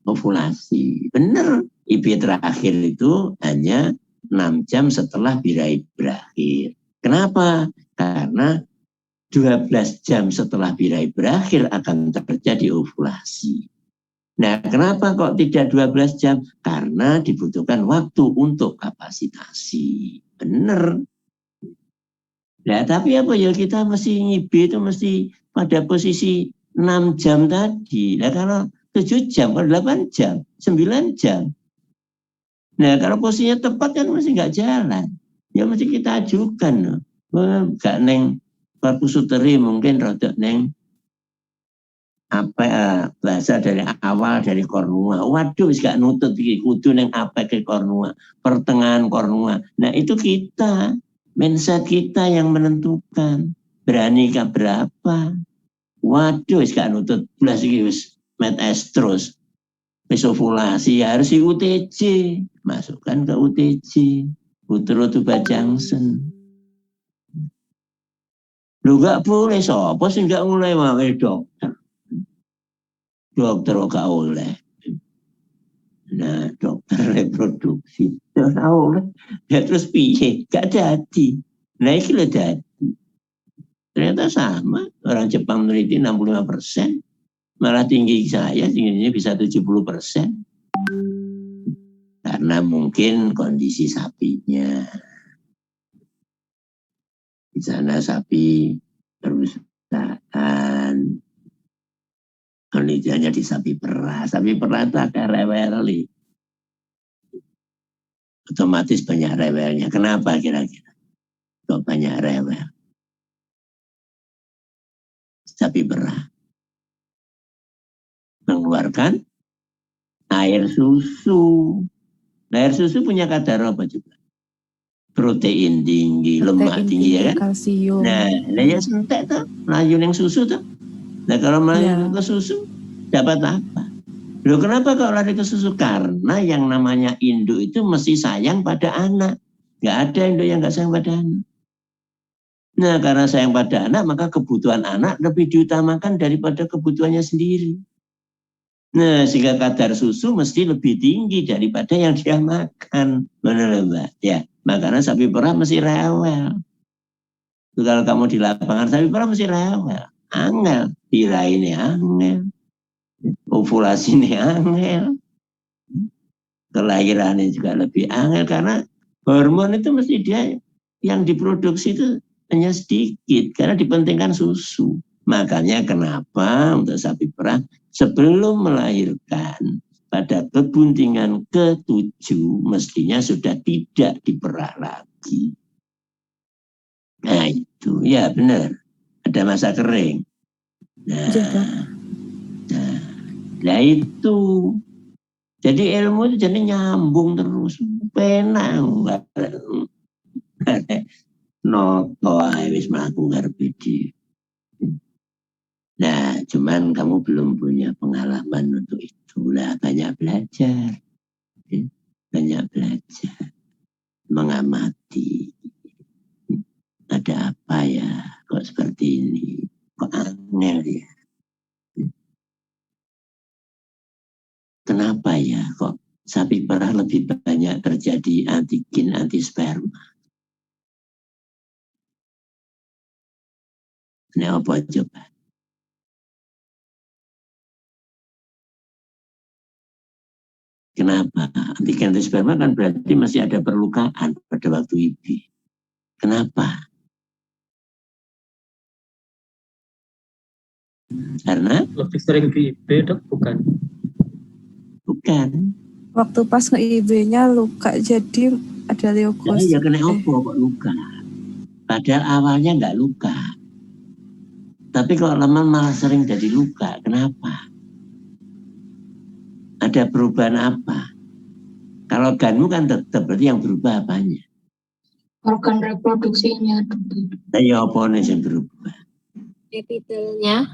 ovulasi. Benar, IB terakhir itu hanya 6 jam setelah birahi berakhir. Kenapa? Karena 12 jam setelah birahi berakhir akan terjadi ovulasi. Nah, kenapa kok tidak 12 jam? Karena dibutuhkan waktu untuk kapasitasi. Benar. Nah, tapi apa ya, kita mesti ngibi itu mesti pada posisi 6 jam tadi. Nah, kalau 7 jam, kalau 8 jam, 9 jam. Nah, kalau posisinya tepat kan mesti nggak jalan. Ya mesti kita ajukan. Nggak neng korpus uteri mungkin rodok neng apa bahasa dari awal dari kornua. Waduh, gak nutut iki kudu neng apa ke kornua, pertengahan kornua. Nah, itu kita, mindset kita yang menentukan. Berani ke berapa? Waduh, gak nutut belas iki wis met terus. Wis ovulasi harus di UTC. Masukkan ke UTC. Utero tuba junction. Lu gak boleh sapa sih gak mulai wae dokter. Dokter gak oleh. Nah, dokter reproduksi gak oleh. Ya terus piye? Gak jadi. Nah, ini lo jadi. Ternyata sama. Orang Jepang meneliti 65%. Malah tinggi saya, tingginya bisa 70%. Karena mungkin kondisi sapinya. Di sana sapi perusahaan. Penelitiannya di sapi perah. Sapi perah itu agak reweli. Otomatis banyak rewelnya. Kenapa kira-kira? Kok banyak rewel? Sapi perah mengeluarkan air susu. Air susu punya kadar apa juga? Protein tinggi, lemak tinggi ya kan? Kalsium. Nah ya sentek tuh, melayu yang susu tuh. Nah kalau melayu ke susu dapat apa? Loh, kenapa kalau lari ke susu? Karena yang namanya induk itu mesti sayang pada anak. Nggak ada induk yang nggak sayang pada anak. Nah, karena sayang pada anak, maka kebutuhan anak lebih diutamakan daripada kebutuhannya sendiri. Nah, sehingga kadar susu mesti lebih tinggi daripada yang dia makan. Benar, Mbak? Ya, makanya sapi perah mesti rewel. Kalau kamu di lapangan, sapi perah mesti rewel. Angel, birahi ini angel. Ovulasi ini angel. Kelahirannya juga lebih angel karena hormon itu mesti dia yang diproduksi itu hanya sedikit karena dipentingkan susu. Makanya kenapa untuk sapi perah sebelum melahirkan pada kebuntingan ke-7 mestinya sudah tidak diperah lagi. Nah itu ya benar ada masa kering. Nah itu jadi ilmu itu jadi nyambung terus penang noto wis mlaku ngarepe dhewe. Nah, cuman kamu belum punya pengalaman untuk itu. Lah, banyak belajar. Banyak belajar. Mengamati. Ada apa ya? Kok seperti ini? Kok angel ya? Kenapa ya? Kok sapi perah lebih banyak terjadi antigen, antisperma? Ini apa coba? Kenapa? Antigen antisperma kan berarti masih ada perlukaan pada waktu IB. Kenapa? Karena lebih sering di IB, Dok, bukan? Bukan. Waktu pas nge-IB-nya luka jadi ada leukosit. Ya kena opo kok luka. Padahal awalnya nggak luka. Tapi kalau lama malah sering jadi luka. Kenapa? Ada perubahan apa? Kalau organmu kan tetap, berarti yang berubah apanya? Organ reproduksinya, dokter. Nah, ya apa nih yang berubah? Epitelnya.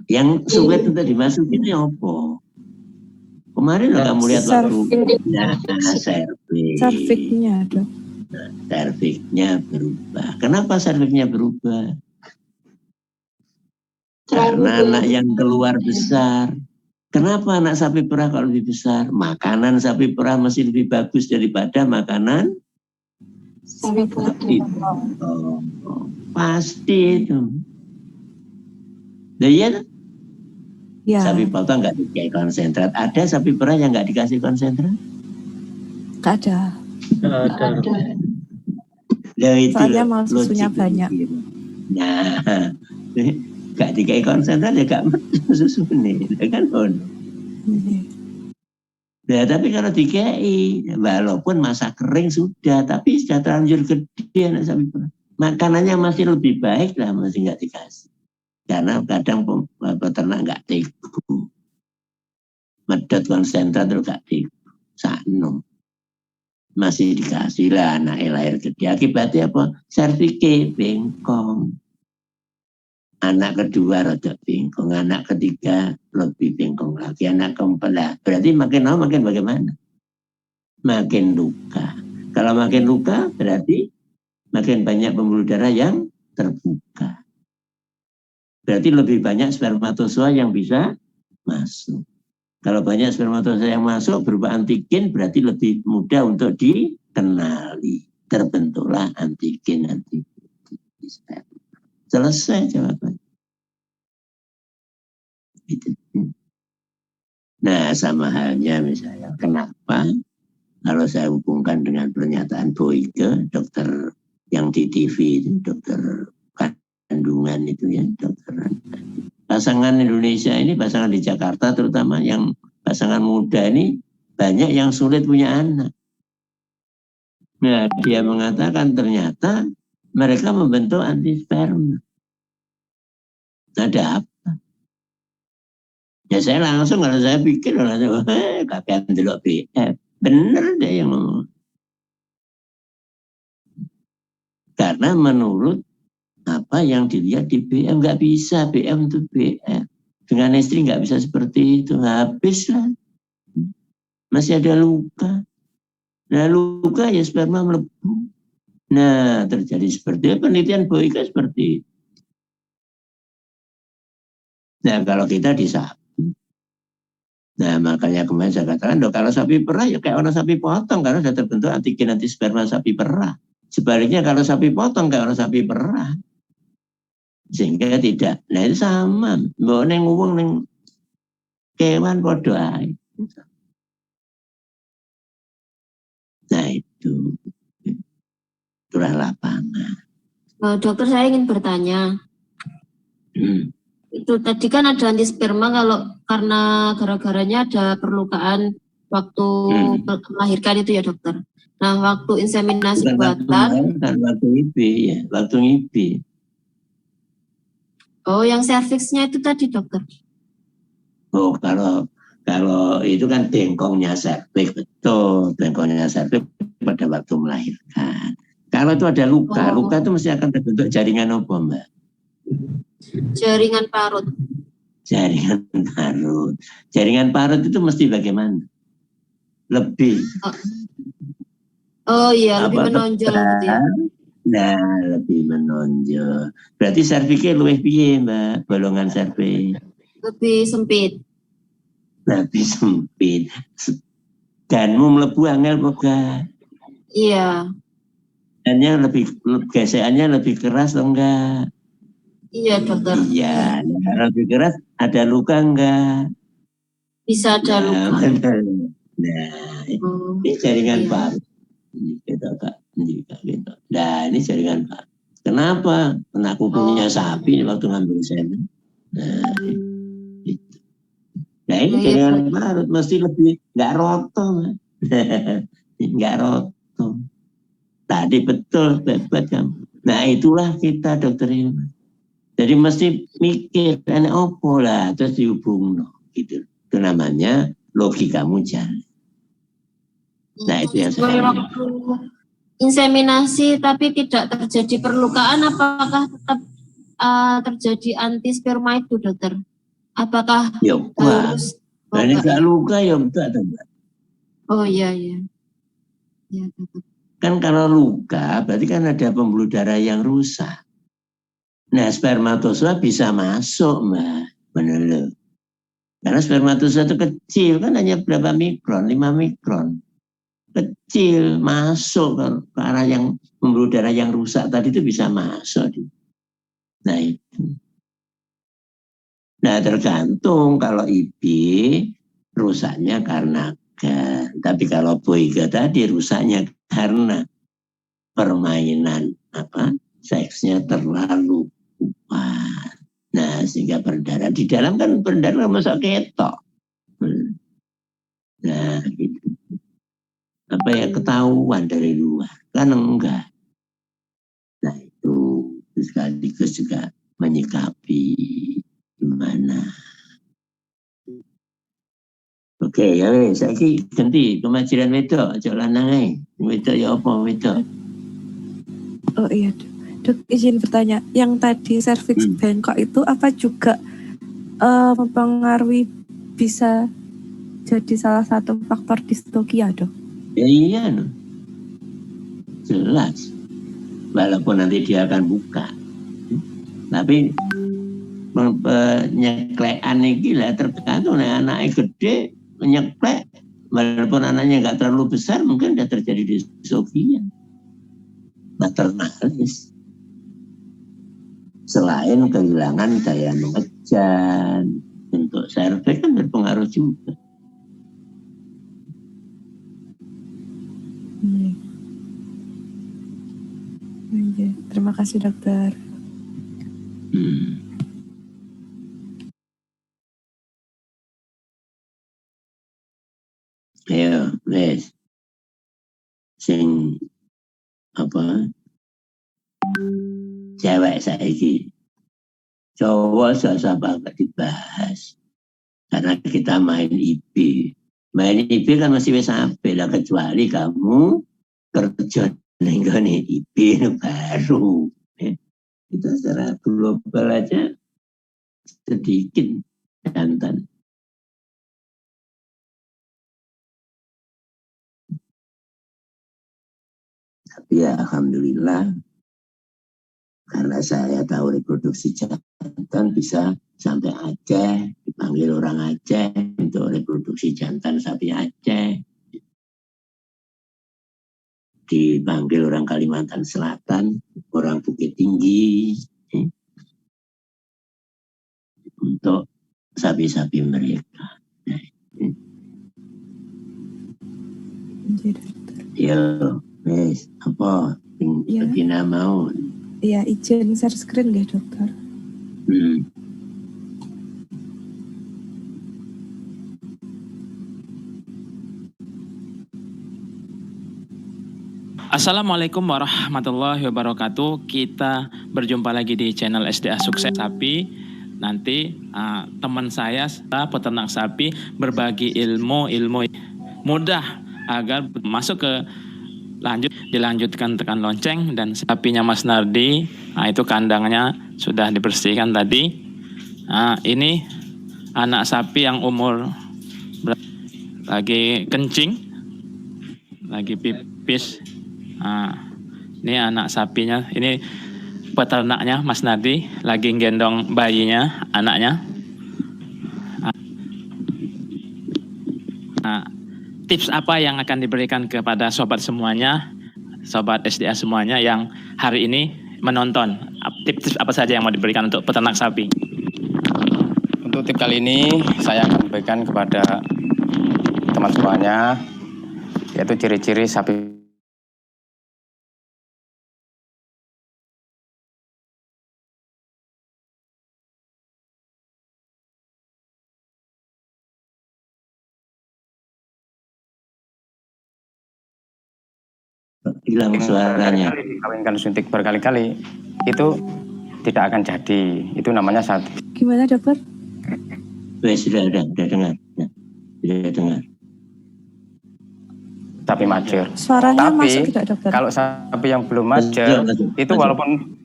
Yang sulit untuk dimasukin ya apa? Kemarin kamu lihat waktu Cervixnya dok. Cervixnya berubah. Kenapa cervixnya berubah? Karena anak yang keluar besar. Kenapa anak sapi perah kalau lebih besar? Makanan sapi perah masih lebih bagus daripada makanan sapi potong. Pasti itu. Nah, iya kan? Ya. Sapi potong nggak dikasih konsentrat. Ada sapi perah yang nggak dikasih konsentrat? Nggak ada. Ada. Nah, itu Soalnya mau susunya banyak. Nah, nggak dikasih konsentrat ya nggak susu nih, kan? Nah, tapi kalau dikei, walaupun masa kering sudah, tapi sudah terlanjur gede anak sapi perah. Makanannya masih lebih baik lah, masih nggak dikasih. Karena kadang peternak nggak tegu. Medot konsentrat itu nggak tegu. Sakno. Masih dikasih lah anak lahir gede. Akibatnya apa? Servike bengkong. Anak kedua rada bengkong. Anak ketiga lebih bengkong lagi. Anak keempat lah. Berarti makin lama makin bagaimana? Makin luka. Kalau makin luka berarti makin banyak pembuluh darah yang terbuka. Berarti lebih banyak spermatozoa yang bisa masuk. Kalau banyak spermatozoa yang masuk berupa antigen berarti lebih mudah untuk dikenali. Terbentuklah antigen di sperma. Selesai jawabannya. Nah, sama halnya misalnya kenapa kalau saya hubungkan dengan pernyataan Boyke, dokter yang di TV itu, dokter kandungan itu ya, dokter. Pasangan Indonesia ini, pasangan di Jakarta terutama yang pasangan muda ini banyak yang sulit punya anak. Nah, dia mengatakan ternyata mereka membentuk antisperma. Ada apa? Ya saya langsung kalau saya pikir kakek delok BF. Bener deh yang ngomong. Karena menurut apa yang dilihat di BM, nggak bisa BM untuk BM. Dengan istri nggak bisa seperti itu, habis lah. Masih ada luka. Nah, luka ya sperma melepuh. Nah, terjadi seperti itu. Penelitian Boyke seperti itu. Nah, kalau kita di sapi. Nah, makanya kemarin saya katakan, kalau sapi perah ya kayak orang sapi potong, karena sudah terbentuk antigen antisperma sapi perah. Sebaliknya kalau sapi potong kayak orang sapi perah. Sehingga tidak. Nah, itu sama. Mbok neng wong neng kewan podo ae. Nah, itu itulah lapangan. Dokter, saya ingin bertanya. Itu tadi kan ada antisperma kalau karena gara-garanya ada perlukaan waktu melahirkan itu ya dokter. Nah, waktu inseminasi buatan. Kan waktu IB ya, waktu IB. Oh, yang serviksnya itu tadi dokter. Oh, kalau itu kan bengkongnya serviks, betul. Bengkongnya serviks pada waktu melahirkan. Kalau itu ada luka, luka itu mesti akan terbentuk jaringan apa, Mbak? Jaringan parut. Jaringan parut. Jaringan parut itu mesti bagaimana? Lebih. Oh iya, lebih menonjol gitu ya. Nah, lebih menonjol. Berarti serviknya luwih piye, Mbak? Bolongan serviks. Lebih sempit. Lebih sempit. Danmu mlebu angel apa? Iya. Gesekannya lebih keras atau enggak? Iya, dokter. Iya, kalau lebih keras ada luka enggak? Bisa ada luka. Nah, ini jaringan parut. Gitu, Kak. Gitu. Nah, ini jaringan parut. Kenapa? Kena kukunya sapi waktu ngambil semen. Nah, gitu. Nah, ini jaringan parut mesti lebih enggak roto. Enggak roto. Tadi betul, buat kamu. Nah, itulah kita dokter ilmu. Jadi mesti mikir, opo lah, terus dihubung, gitu. Itu namanya logikamu jalan. Nah itu yang Sesuai saya waktu inseminasi tapi tidak terjadi perlukaan, apakah tetap terjadi antisperma itu, dokter? Apakah ya enggak. harus Nah, ini gak luka ya enggak. Oh iya. Ya, dokter. Kan kalau luka berarti kan ada pembuluh darah yang rusak. Nah spermatozoa bisa masuk Mbak, benar loh. Karena spermatozoa itu kecil kan hanya berapa mikron, 5 mikron. Kecil masuk ke arah yang pembuluh darah yang rusak tadi itu bisa masuk. Nah itu. Nah tergantung kalau IB rusaknya karena gas. Tapi kalau boiga tadi rusaknya karena permainan seksnya terlalu kuat. Nah sehingga berdarah. Di dalam kan berdarah masuk ketok. Nah gitu. Apa ya ketahuan dari luar. Kan enggak. Nah itu sekaligus juga menyikapi gimana. Oke, ya wes, saiki ganti pemajiran wedok, aja lanang ae. Wedok ya apa wedok? Oh iya, Dok, izin bertanya. Yang tadi cervix bengkok itu apa juga mempengaruhi, bisa jadi salah satu faktor distokia, Dok? Ya iya, no. Jelas. Walaupun nanti dia akan buka. Tapi penyeklekan ini lah tergantung anaknya gede, menyeklek. Walaupun anaknya nggak terlalu besar, mungkin sudah terjadi distokia. Maternalis. Selain kehilangan daya mengejan, bentuk serviks kan berpengaruh juga. Terima kasih, dokter. Ayo, wes. Sing apa? Cewek saiki. Cowok susah banget dibahas. Karena kita main IB. Main IB kan masih bisa sampai lah, kecuali kamu kerja dengan IB baru. Kita secara global aja sedikit jantan. Tapi ya alhamdulillah, karena saya tahu reproduksi jantan bisa sampai Aceh, dipanggil orang Aceh untuk reproduksi jantan sapi Aceh. Dipanggil orang Kalimantan Selatan, orang Bukit Tinggi, untuk sapi-sapi mereka. Ya, wes, apa? Ya. Betina mau. Iya, izin share screen ya, dokter. Assalamualaikum warahmatullahi wabarakatuh. Kita berjumpa lagi di channel SDA Sukses Sapi. Nanti teman saya peternak sapi berbagi ilmu mudah agar masuk ke dilanjutkan tekan lonceng. Dan sapinya Mas Nardi, itu kandangnya sudah dibersihkan tadi. Ini anak sapi yang umur lagi kencing, lagi pipis. Ini anak sapinya, ini peternaknya Mas Nardi lagi gendong bayinya, anaknya. Tips apa yang akan diberikan kepada sobat semuanya, sobat SDA semuanya yang hari ini menonton? Tips apa saja yang mau diberikan untuk peternak sapi? Untuk tip kali ini saya akan berikan kepada teman semuanya, yaitu ciri-ciri sapi hilang suaranya. Dikawinkan suntik berkali-kali itu tidak akan jadi. Itu namanya satu. Gimana, dokter? Sudah dengar. Sudah dengar. sapi majer. Suaranya Tapi masuk tidak dokter? kalau sapi yang belum majer itu walaupun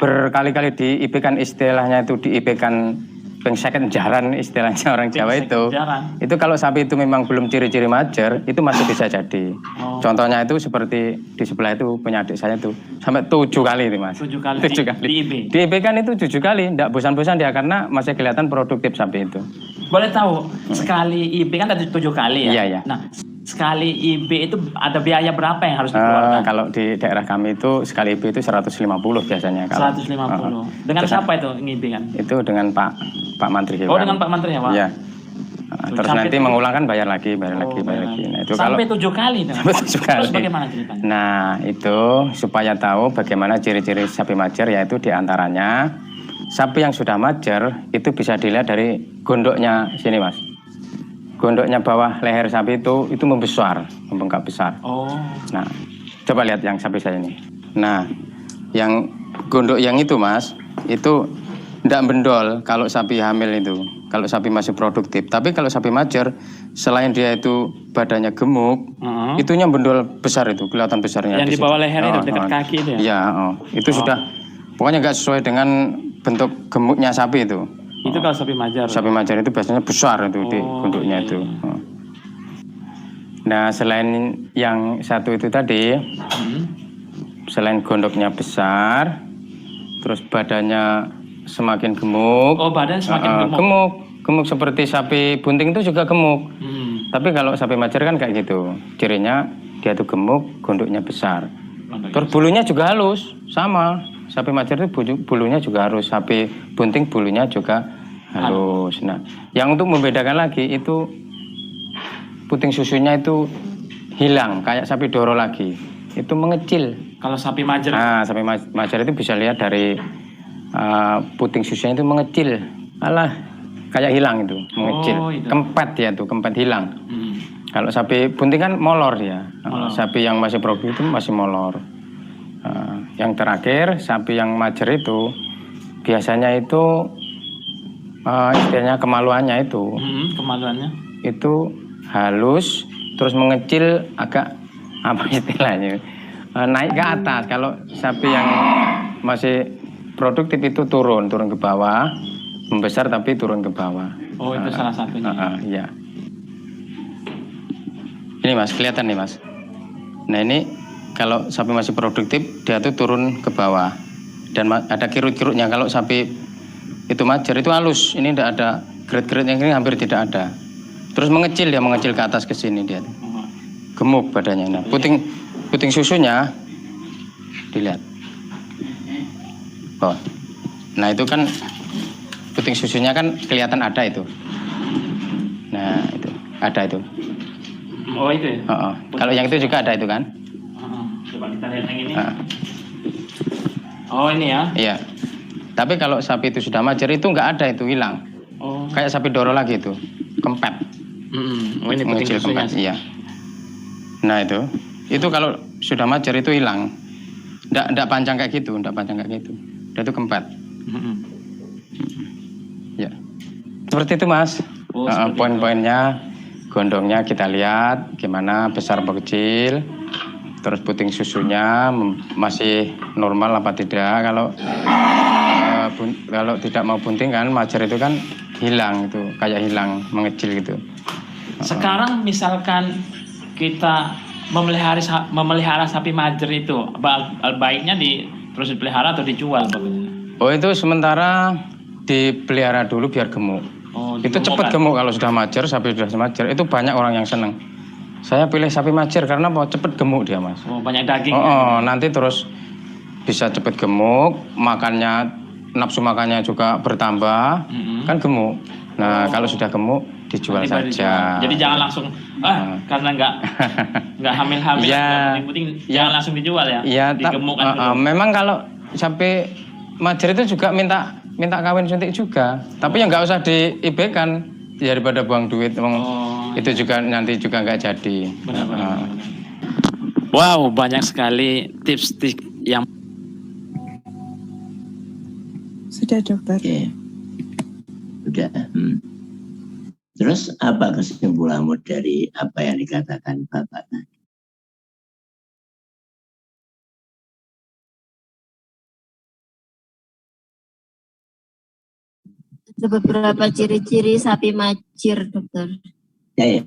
berkali-kali di IB kan istilahnya itu di IB kan pengseket jaran istilahnya orang Jawa itu kalau sapi itu memang belum ciri-ciri majer itu masih bisa jadi. Contohnya itu seperti di sebelah itu punya adik saya itu sampai 7 kali itu mas. 7 kali. Di IB. Di IB kan itu 7 kali, tidak bosan-bosan dia karena masih kelihatan produktif sapi itu. Boleh tahu sekali IB kan ada 7 kali ya? Iya. Nah sekali IB itu ada biaya berapa yang harus dikeluarkan? Kalau di daerah kami itu sekali IB itu 150 biasanya. 150. Dengan siapa itu IB kan? Itu dengan Pak Menteri. Oh dengan Pak Menteri ya Pak? Iya. Terus nanti mengulang kan bayar lagi. Nah, itu sampai 7 kali. Sampai 7 kali. Terus bagaimana ceritanya? Nah itu supaya tahu bagaimana ciri-ciri sapi majer yaitu diantaranya sapi yang sudah majer itu bisa dilihat dari gondoknya sini mas. Gondoknya bawah leher sapi itu membesar, membengkak besar. Nah, coba lihat yang sapi saya ini. Nah, yang gondok yang itu mas, itu tidak bendol kalau sapi hamil itu. Kalau sapi masih produktif. Tapi kalau sapi majer, selain dia itu badannya gemuk, itunya bendol besar itu, kelihatan besarnya. Yang di bawah leher itu, dekat kaki itu ya? Iya, itu sudah, pokoknya nggak sesuai dengan bentuk gemuknya sapi itu. Itu kalau sapi majer. Sapi majer itu biasanya besar itu di gondoknya itu. Nah selain yang satu itu tadi, selain gondoknya besar, terus badannya semakin gemuk. Oh badan semakin gemuk. Gemuk seperti sapi bunting itu juga gemuk. Tapi kalau sapi majer kan kayak gitu. Cirinya dia tuh gemuk, gondoknya besar. Terus bulunya juga halus, sama. Sapi majer itu bulunya juga halus, sapi bunting bulunya juga halus. Nah, yang untuk membedakan lagi itu puting susunya itu hilang, kayak sapi doro lagi. Itu mengecil. Kalau sapi majer? Nah, sapi majer itu bisa lihat dari puting susunya itu mengecil. Alah, kayak hilang itu, mengecil. Kempet dia tuh, kempet hilang. Kalau sapi bunting kan molor dia. Sapi yang masih produktif itu masih molor. Yang terakhir sapi yang majer itu biasanya itu istilahnya kemaluannya itu itu halus terus mengecil agak apa istilahnya naik ke atas. Kalau sapi yang masih produktif itu turun ke bawah, membesar tapi turun ke bawah. Oh itu salah satunya. Iya. Ini mas kelihatan nih mas. Nah ini kalau sapi masih produktif, dia tuh turun ke bawah. Dan ada kirut-kirutnya. Kalau sapi itu majer, itu halus. Ini tidak ada gerit-geritnya, ini hampir tidak ada. Terus mengecil, dia mengecil ke atas ke sini dia. Gemuk badannya. Nah, puting susunya, dilihat. Oh. Nah itu kan, puting susunya kan kelihatan ada itu. Nah itu, ada itu. Oh itu ya? Kalau yang itu juga ada itu kan? Coba kita lihat yang ini. Oh ini ya? Iya. Tapi kalau sapi itu sudah majer itu nggak ada itu hilang. Kayak sapi doro lagi itu, kempet. Oh ini puting susunya. Iya. Nah itu kalau sudah majer itu hilang. Nggak panjang kayak gitu, Dia itu kempet. Ya. Seperti itu mas. Poin-poinnya, gondongnya kita lihat gimana besar atau kecil. Terus puting susunya masih normal apa tidak. Kalau tidak mau bunting kan majer itu kan hilang itu, kayak hilang, mengecil gitu. Sekarang misalkan kita memelihara sapi majer itu, baiknya terus dipelihara atau dijual bagaimana? Oh itu sementara dipelihara dulu biar gemuk. Itu cepat gemuk kalau sudah majer, sapi sudah majer. Itu banyak orang yang seneng. Saya pilih sapi majer karena mau cepet gemuk dia mas. Banyak daging. Nanti terus bisa cepet gemuk, nafsu makannya juga bertambah, kan gemuk. Nah kalau sudah gemuk dijual saja. Jadi jangan langsung karena nggak hamil-hamil, penting jangan langsung dijual ya. Iya. Digemukkan dulu. Memang kalau sapi majer itu juga minta kawin suntik juga, tapi yang nggak usah di-IB-kan daripada buang duit. Itu juga nanti juga nggak jadi. Benar. Wow, banyak sekali tips-tips yang sudah dokter. Oke. Sudah. Terus apa kesimpulanmu dari apa yang dikatakan Bapak? Ada beberapa ciri-ciri sapi macir, dokter. Ya.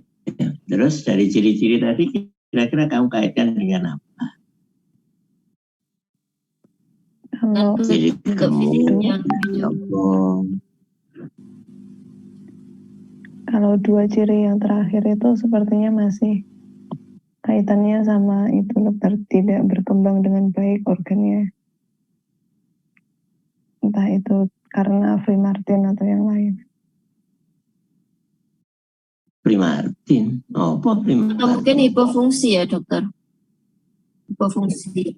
Terus dari ciri-ciri tadi kira-kira kamu kaitkan dengan apa? Kalau Ciri gemuk, kalau dua ciri yang terakhir itu sepertinya masih kaitannya sama itu dokter, tidak berkembang dengan baik organnya. Entah itu karena Primartin atau yang lain. Primartin? Oh, apa Primartin? Atau mungkin hipofungsi ya, dokter? Hipofungsi.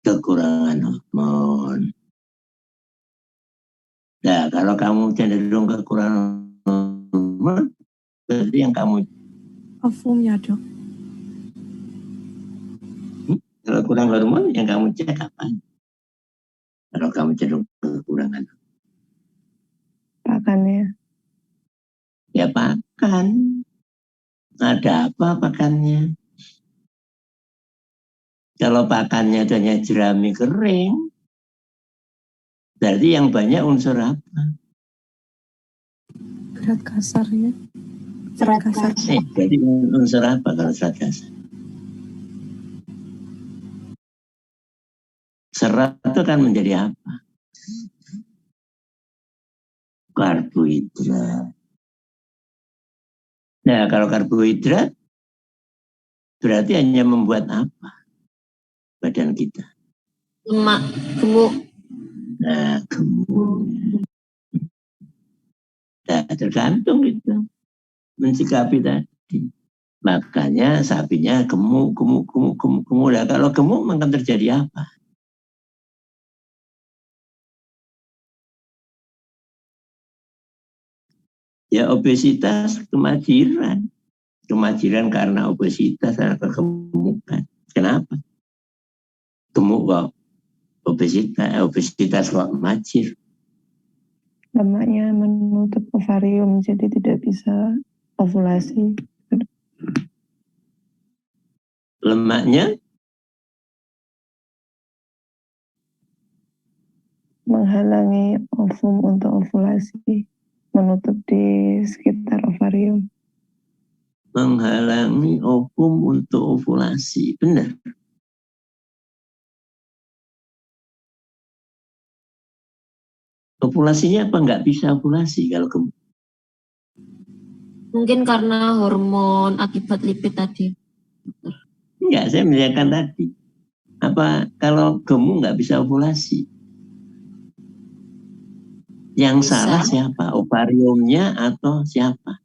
Kekurangan hormon. Nah, kalau kamu cenderung kekurangan hormon, berarti yang kamu Ovumnya, Dok. kalau kurang hormon, yang kamu cek kapan? Kalau kamu cenderung kekurangan, Pakannya. ya pakan. Ada apa pakannya? Kalau pakannya hanya jerami kering, berarti yang banyak unsur apa? Berat kasar ya. Serat kasar. Berarti unsur apa kalau serat kasar? Serat itu kan menjadi apa? Karbohidrat. Nah, kalau karbohidrat berarti hanya membuat apa badan kita? Lemak, gemuk. Nah, gemuk. Nah, tergantung itu mensikapi tadi. Makanya sapinya gemuk. Nah, kalau gemuk akan terjadi apa? Ya obesitas, kemajiran. Kemajiran karena obesitas, karena kegemukan. Kenapa? Gemuk kok obesitas kok majir. Lemaknya menutup ovarium, jadi tidak bisa ovulasi. Lemaknya menghalangi ovum untuk ovulasi, menutup di sekitar ovarium. Menghalangi ovum untuk ovulasi, benar? Ovulasinya apa nggak bisa ovulasi kalau gemuk? Mungkin karena hormon akibat lipid tadi. Enggak, saya menanyakan tadi. Apa kalau gemuk nggak bisa ovulasi? Yang Bisa. salah siapa? Ovariumnya atau siapa?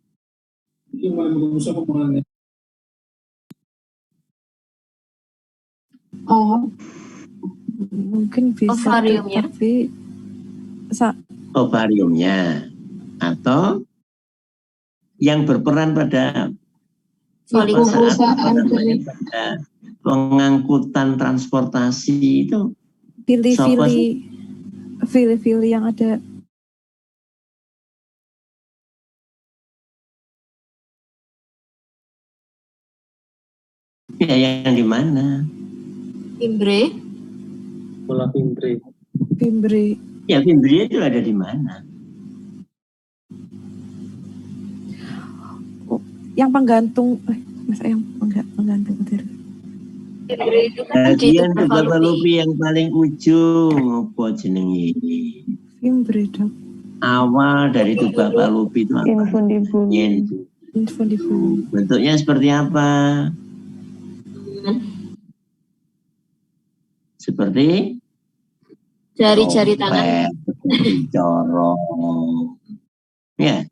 Oh, Mungkin bisa, Ovariumnya. tapi Ovariumnya atau yang berperan pada Folikel. pada pengangkutan transportasi itu siapa sih? Fili-fili yang ada. Ya, yang di mana? Fimbre. Pola Fimbre. Fimbre. Ya, Fimbre itu ada di mana? Yang penggantung, masa yang penggantung udir. Fimbre itu kan di Bagian tubuh tuba fallopi. fallopi yang paling ujung, apa jenenge? Fimbre, Dok. Awal dari tuba fallopi itu apa? Infundibulum. Infundibulum. Bentuknya seperti apa? Seperti Jari-jari tangan. seperti corong. Ya,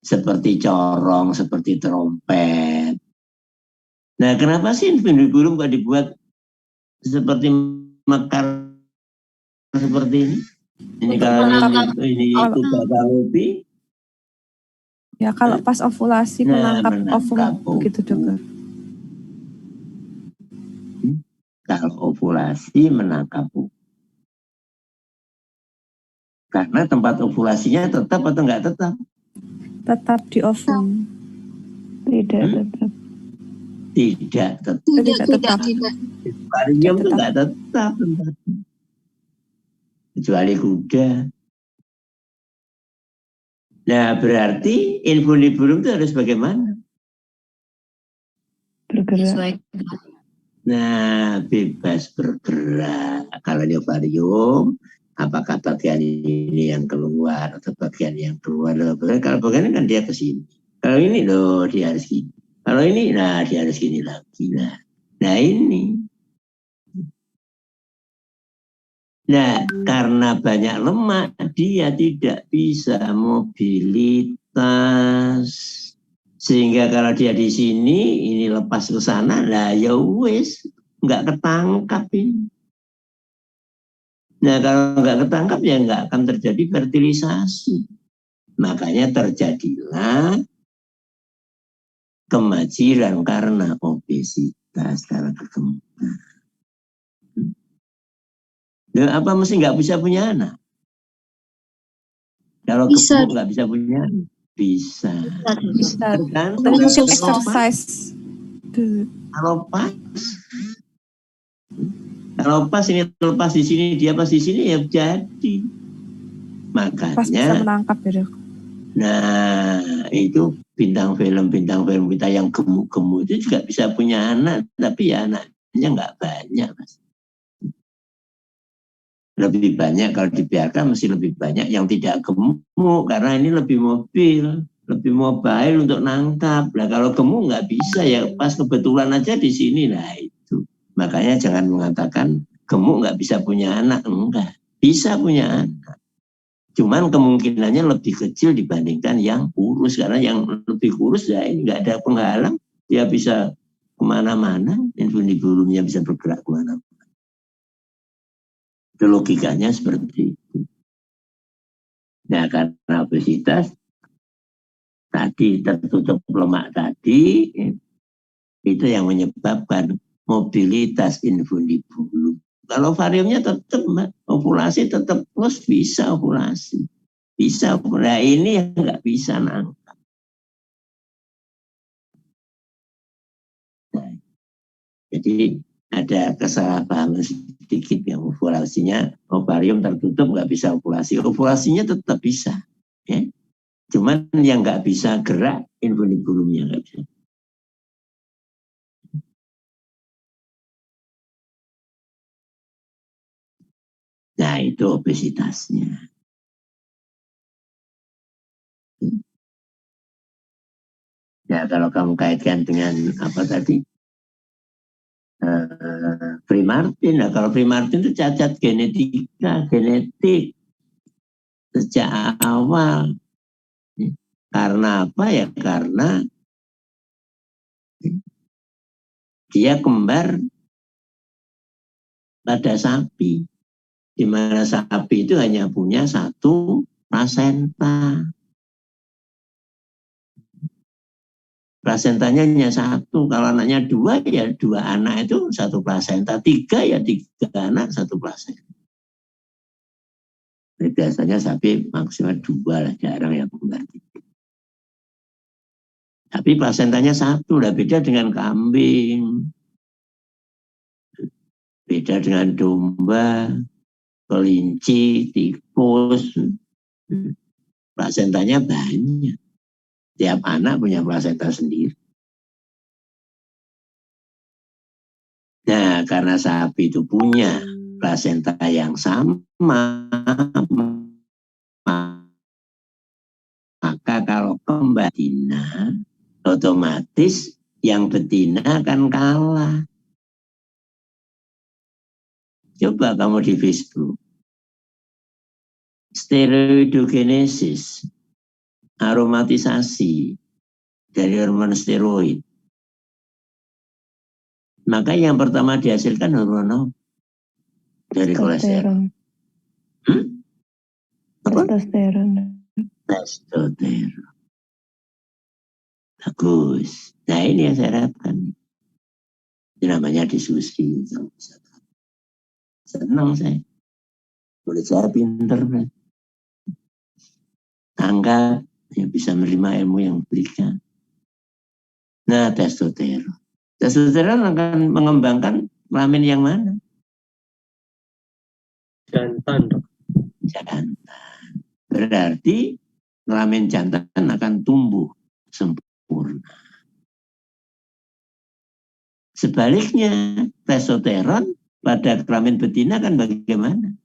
seperti corong, seperti trompet. Nah, kenapa sih infundibulum kok dibuat seperti mekar seperti ini? Ini kalau ini tuba fallopi. Ya, kalau pas ovulasi menangkap ovum begitu, Dokter. Kalau ovulasi menangkap karena tempat ovulasinya tetap atau enggak tetap? Tetap di ovum. Tidak tetap. Tidak tetap. Tidak. Varium itu nggak tetap tempatnya. Kecuali kuda. Nah, berarti infundibulum itu harus bagaimana? Sesuai. Nah, bebas bergerak. Kalau neovarium, apakah bagian ini yang keluar atau bagian yang keluar? Kalau bagian ini kan dia ke sini. Kalau ini loh dia harus gini. Kalau ini, nah dia harus gini lagi. Nah ini. Nah, karena banyak lemak, dia tidak bisa mobilitas. Sehingga kalau dia di sini, ini lepas ke sana, lah ya wis, nggak ketangkap ini. Nah, kalau nggak ketangkap ya nggak akan terjadi fertilisasi. Makanya terjadilah kemajiran karena obesitas, karena kegemukan. Nah, apa mesti nggak bisa punya anak? Kalau gemuk nggak bisa punya anak? Bisa. Tergantung mungkin exercise. Kalau pas ini lepas di sini, dia pas di sini ya jadi. Makanya pas bisa menangkap ya, Dok. Nah, itu bintang film kita yang gemuk-gemuk itu juga bisa punya anak, tapi ya anaknya nggak banyak, Mas. Lebih banyak kalau dibiarkan mesti lebih banyak yang tidak gemuk karena ini lebih mobile untuk nangkap. Nah, kalau gemuk nggak bisa ya pas kebetulan aja di sini. Nah itu makanya jangan mengatakan gemuk nggak bisa punya anak, enggak, bisa punya anak. Cuman kemungkinannya lebih kecil dibandingkan yang kurus karena yang lebih kurus ya ini nggak ada penghalang, dia bisa kemana-mana, infundibulumnya bisa bergerak kemana-mana. Logikanya seperti itu. Nah, karena obesitas tadi tertutup lemak tadi itu yang menyebabkan mobilitas infundibulum. Kalau variumnya tetap, ovulasi tetap plus, bisa ovulasi. Bisa, nah ini yang nggak bisa nangkap. Nah, jadi ada kesalahpahaman sedikit yang ovulasinya, ovarium tertutup nggak bisa ovulasi. Ovulasinya tetap bisa. Ya. Cuman yang nggak bisa gerak, infundibulumnya nggak bisa. Nah, itu obesitasnya. Ya, kalau kamu kaitkan dengan apa tadi? Primartin. Nah, kalau primartin itu cacat genetik sejak awal. Karena apa ya? Karena dia kembar pada sapi. Di mana sapi itu hanya punya satu plasenta. Plasentanya hanya satu. Kalau anaknya dua, ya dua anak itu satu plasenta. Tiga, ya tiga anak satu plasenta. Jadi biasanya sapi maksimal dua lah, jarang yang kembar. Tapi plasentanya satu, lah beda dengan kambing. Beda dengan domba, kelinci, tikus. Plasentanya banyak. Tiap anak punya plasenta sendiri. Nah, karena sapi itu punya plasenta yang sama, maka kalau kembar betina, otomatis yang betina akan kalah. Coba kamu di Facebook. Steroidogenesis, aromatisasi dari hormon steroid. Maka yang pertama dihasilkan hormon dari kolesterol. Testosteron. Bagus. Nah, ini yang saya harapkan. Ini namanya diskusi. Senang saya. Boleh saya pinter. Anggap yang bisa menerima ilmu yang diberikan. Nah, testosteron. Testosteron akan mengembangkan kelamin yang mana? Jantan, Dok. Jantan. Berarti kelamin jantan akan tumbuh sempurna. Sebaliknya, testosteron pada kelamin betina kan bagaimana?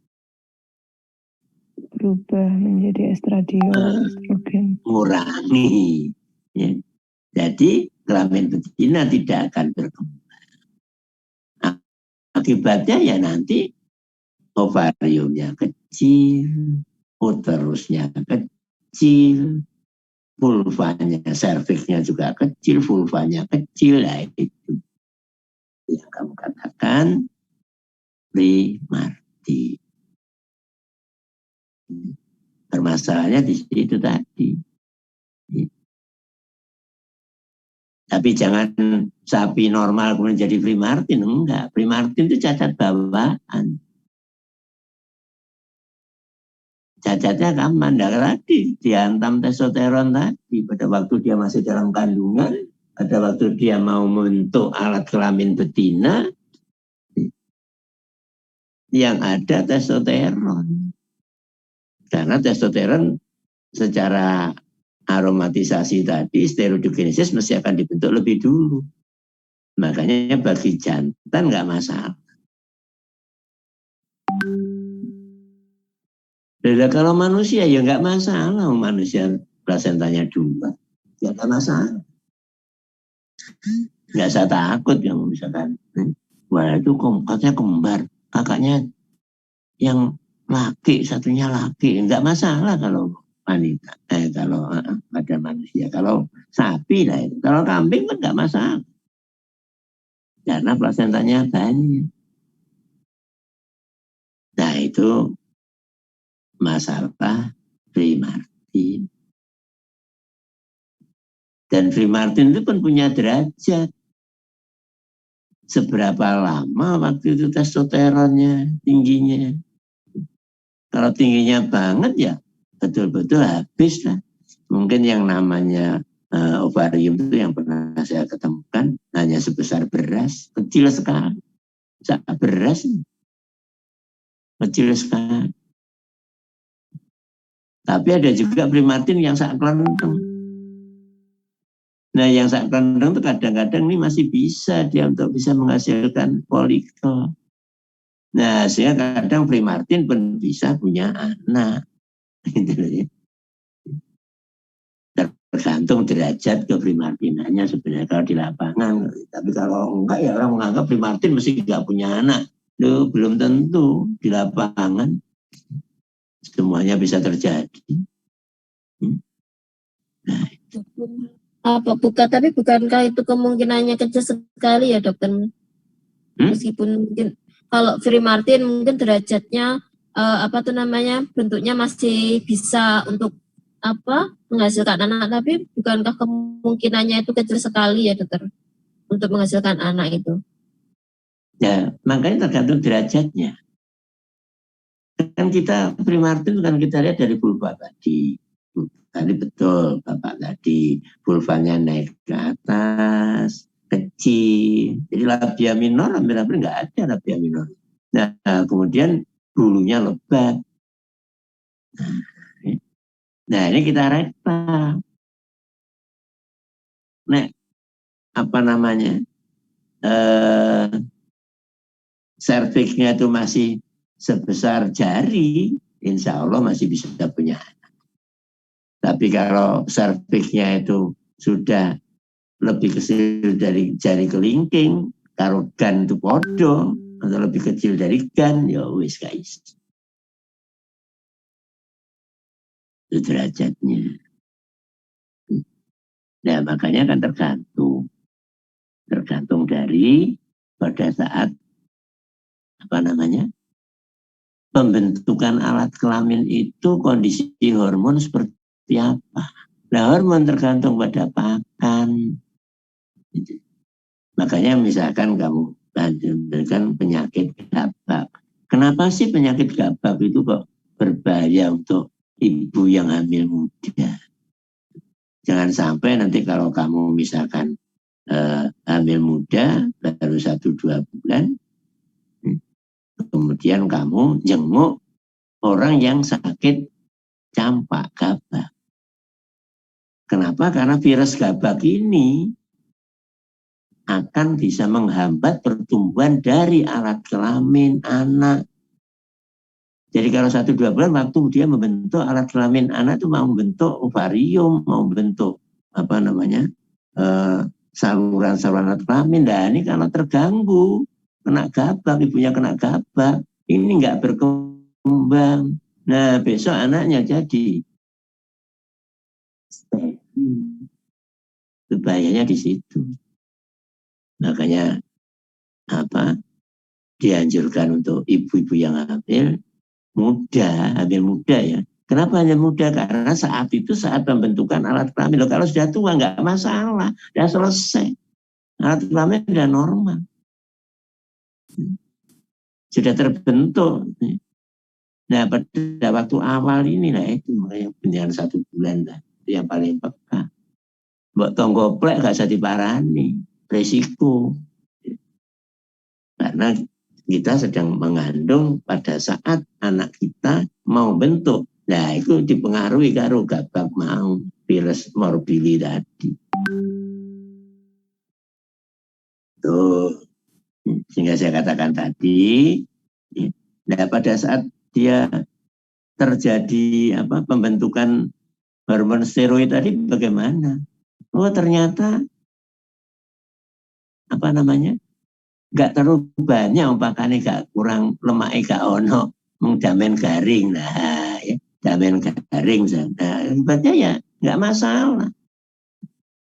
Berubah menjadi estradiol, estrogen. Mengurangi. Ya. Jadi kelamin betina tidak akan berkembang. Nah, akibatnya ya nanti ovariumnya kecil, uterusnya kecil, vulvanya, serviksnya juga kecil, vulvanya kecil. Nah, itu yang kamu katakan primarti. Permasalahannya di situ tadi. Tapi jangan sapi normal kemudian jadi primartin. Enggak, primartin itu cacat bawaan. Cacatnya kapan? Tadi dihantam testosteron tadi pada waktu dia masih dalam kandungan, pada waktu dia mau membentuk alat kelamin betina, yang ada testosteron. Karena testosteron secara aromatisasi tadi, steroidogenesis mesti akan dibentuk lebih dulu. Makanya bagi jantan nggak masalah. Beda kalau manusia ya nggak masalah, manusia plasentanya 2, ya nggak masalah. Nggak usah takut yang misalkan, wah itu katanya kembar, kakaknya yang laki, satunya laki, nggak masalah kalau wanita, kalau ada manusia, kalau sapi lah itu, kalau kambing kan nggak masalah, karena plasentanya banyak. Nah itu masalah primartin. Dan primartin itu pun punya derajat. Seberapa lama waktu itu testosteronnya tingginya. Kalau tingginya banget ya betul-betul habis lah. Mungkin yang namanya ovarium itu yang pernah saya ketemukan hanya sebesar beras, kecil sekali. Beras kecil sekali. Tapi ada juga primartin yang sak kelenteng. Nah yang sak kelenteng itu kadang-kadang ini masih bisa dia untuk bisa menghasilkan folikel. Nah sehingga kadang primartin pun bisa punya anak. Tergantung derajat keprimartinannya sebenarnya kalau di lapangan. Tapi kalau enggak ya orang menganggap primartin mesti nggak punya anak. Loh, belum tentu di lapangan. Semuanya bisa terjadi. Nah, tapi bukankah itu kemungkinannya kecil sekali ya dokter? Meskipun mungkin kalau primartin mungkin derajatnya bentuknya masih bisa untuk menghasilkan anak, tapi bukankah kemungkinannya itu kecil sekali ya dokter untuk menghasilkan anak itu? Ya makanya tergantung derajatnya. Kan kita primartin kan kita lihat dari vulva tadi. Tadi betul Bapak tadi, vulvanya naik ke atas, kecil. Jadi labia minor hampir-hampir nggak ada labia minor. Nah kemudian bulunya lebat. Nah ini kita rekta. Nah apa namanya? Serviksnya itu masih sebesar jari, insya Allah masih bisa punya anak. Tapi kalau serviksnya itu sudah lebih kecil dari jari kelingking, karo gan itu podo, atau lebih kecil dari gan, ya wis guys. Itu derajatnya. Nah makanya kan tergantung dari pada saat pembentukan alat kelamin itu kondisi hormon seperti apa. Nah hormon tergantung pada pakan. Makanya misalkan kamu lanjutkan penyakit gabak. Kenapa sih penyakit gabak itu kok berbahaya untuk ibu yang hamil muda? Jangan sampai nanti kalau kamu misalkan hamil muda baru 1-2 bulan, kemudian kamu jenguk orang yang sakit campak gabak. Kenapa? Karena virus gabak ini akan bisa menghambat pertumbuhan dari alat kelamin anak. Jadi kalau 1-2 bulan waktu dia membentuk alat kelamin anak itu mau membentuk ovarium, mau membentuk saluran-saluran alat kelamin. Nah ini kalau terganggu, kena gabak, ibunya kena gabak, ini nggak berkembang. Nah besok anaknya jadi bahayanya di situ. Makanya dianjurkan untuk ibu-ibu yang hamil muda ya. Kenapa hanya muda? Karena saat itu saat pembentukan alat kelamin. Loh, kalau sudah tua nggak masalah, sudah selesai. Alat kelamin sudah normal, sudah terbentuk. Nah pada waktu awal ini lah itu makanya benar 1 bulan lah itu yang paling peka. Mbok tonggoplek gak usah diparani, resiko. Karena kita sedang mengandung pada saat anak kita mau bentuk. Nah itu dipengaruhi karo gabak mau, virus morbili tadi. Tuh, sehingga saya katakan tadi, nah pada saat dia terjadi pembentukan hormon steroid tadi bagaimana? Oh ternyata nggak terlalu banyak umpakane gak kurang lemak gak ono damen garing. Nah ya, damen garing nah hebatnya ya nggak masalah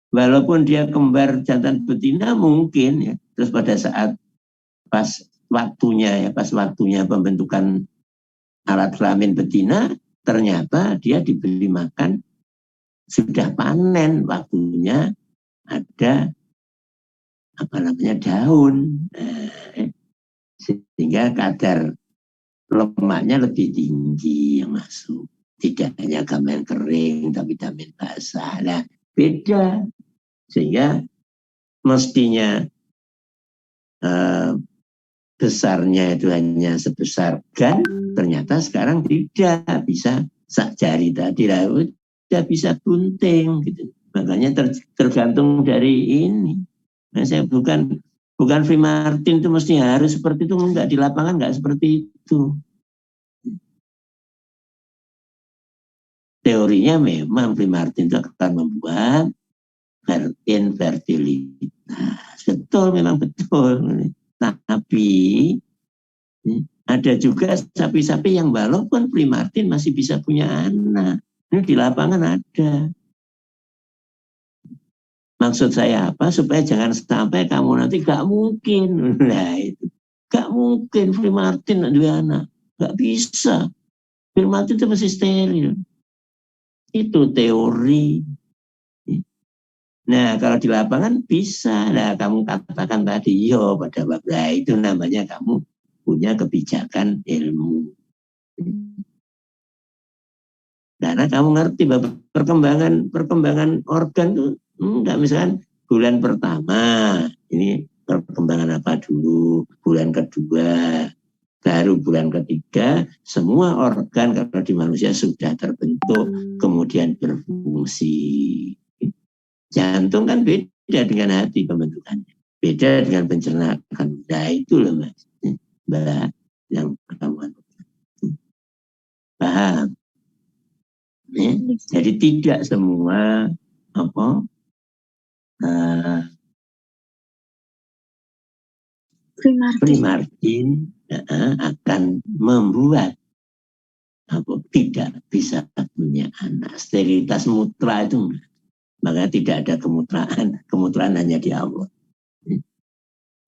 walaupun dia kembar jantan betina mungkin ya. Terus pada saat pas waktunya pembentukan alat kelamin betina ternyata dia diberi makan sudah panen, waktunya ada daun, sehingga kadar lemaknya lebih tinggi yang masuk. Tidak hanya damen kering, tapi damen basah. Nah, beda. Sehingga mestinya besarnya itu hanya sebesar gan, ternyata sekarang tidak bisa sak jari tadi lah, udah bisa bunting gitu. Makanya tergantung dari ini. Nah, saya bukan Free Martin itu mesti harus seperti itu, enggak, di lapangan enggak seperti itu. Teorinya memang Free Martin itu akan membuat infertilitas. Betul, memang betul. Tapi ada juga sapi-sapi yang walaupun Free Martin masih bisa punya anak. Ini di lapangan ada. Maksud saya apa? Supaya jangan sampai kamu nanti gak mungkin. Nah itu. Gak mungkin Free Martin ada anak. Gak bisa. Free Martin itu masih steril. Itu teori. Nah kalau di lapangan bisa. Nah kamu katakan tadi, yo pada waktu itu namanya kamu punya kebijakan ilmu. Karena kamu ngerti bahwa perkembangan organ itu enggak, misalkan bulan pertama ini perkembangan apa dulu, bulan kedua, baru bulan ketiga semua organ kalau di manusia sudah terbentuk kemudian berfungsi. Jantung kan beda dengan hati pembentukannya, beda dengan pencernaan. Nah itu loh Mas, Mbak, yang kamu paham. Jadi tidak semua Free Martin akan membuat tidak bisa punya anak. Sterilitas mutra itu, makanya tidak ada kemutraan hanya di Allah.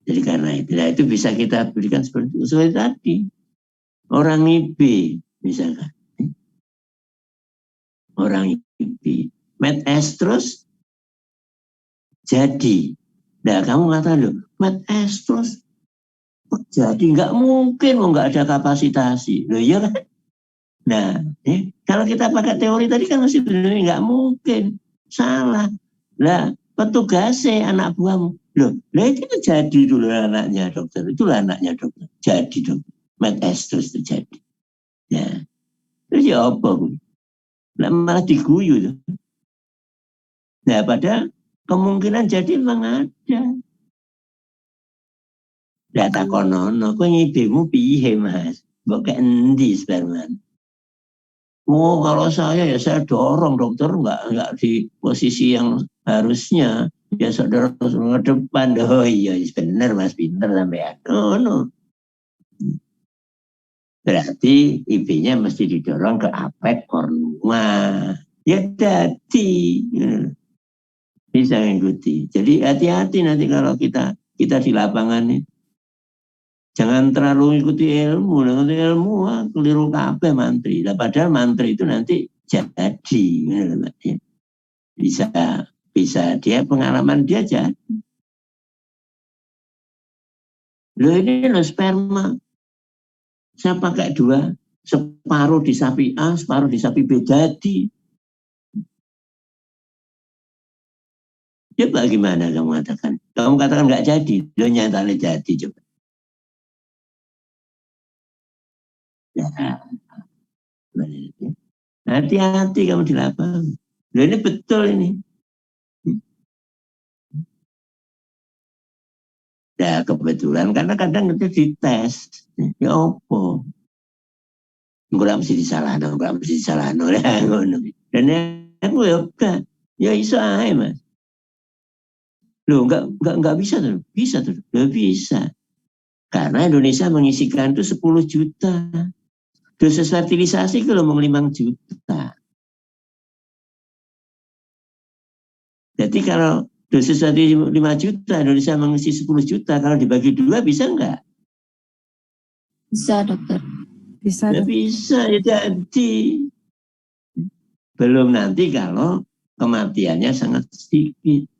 Jadi karena itu bisa kita berikan seperti itu. Seperti tadi orang IB misalkan, orang IB med estrus jadi. Nah kamu kata loh, med estrus jadi nggak mungkin, nggak ada kapasitasi, loh iya kan? Nah, kalau kita pakai teori tadi kan masih benar nggak mungkin, salah. Nah, petugasnya anak buahmu. Loh, itu jadi dulu anaknya dokter. Itulah anaknya dokter. Jadi dokter. Med S terus terjadi. Ya. Terus ya apa? Nah, malah diguyu tuh. Nah, padahal kemungkinan jadi memang ada. Data konono, kok ngidemu piye mas? Kok kayak endi sperman? Oh, kalau saya ya saya dorong dokter nggak di posisi yang harusnya. Ya saudara ke depan. Oh iya benar mas, pinter sampai no. Berarti IP-nya mesti didorong ke apek kornua. Ya jadi bisa mengikuti. Jadi hati-hati nanti kalau kita di lapangan ini. Jangan terlalu ikuti ilmu, keliru kabeh mantri. Nah, padahal mantri itu nanti jadi, bisa dia pengalaman dia jadi. Loh ini loh sperma, saya pakai 2, separuh di sapi A, separuh di sapi B jadi. Ya bagaimana kamu katakan? Kamu katakan nggak jadi, loh nyatanya jadi coba. Ya, hati-hati kamu di lapangan. Loh ini betul ini. Ya kebetulan karena kadang itu dites. Ya apa? Enggak mesti disalahno. Dan aku ya udah, ya iso ae mas. Loh enggak bisa tuh. Bisa tuh. Loh bisa. Karena Indonesia mengisikan itu 10 juta. Dosis fertilisasi kalau mau 5 juta. Jadi kalau dosis 5 juta, Indonesia mengisi 10 juta, kalau dibagi 2 bisa enggak? Bisa dokter. Bisa. Ya, bisa, ya jadi. Belum nanti kalau kematiannya sangat sedikit.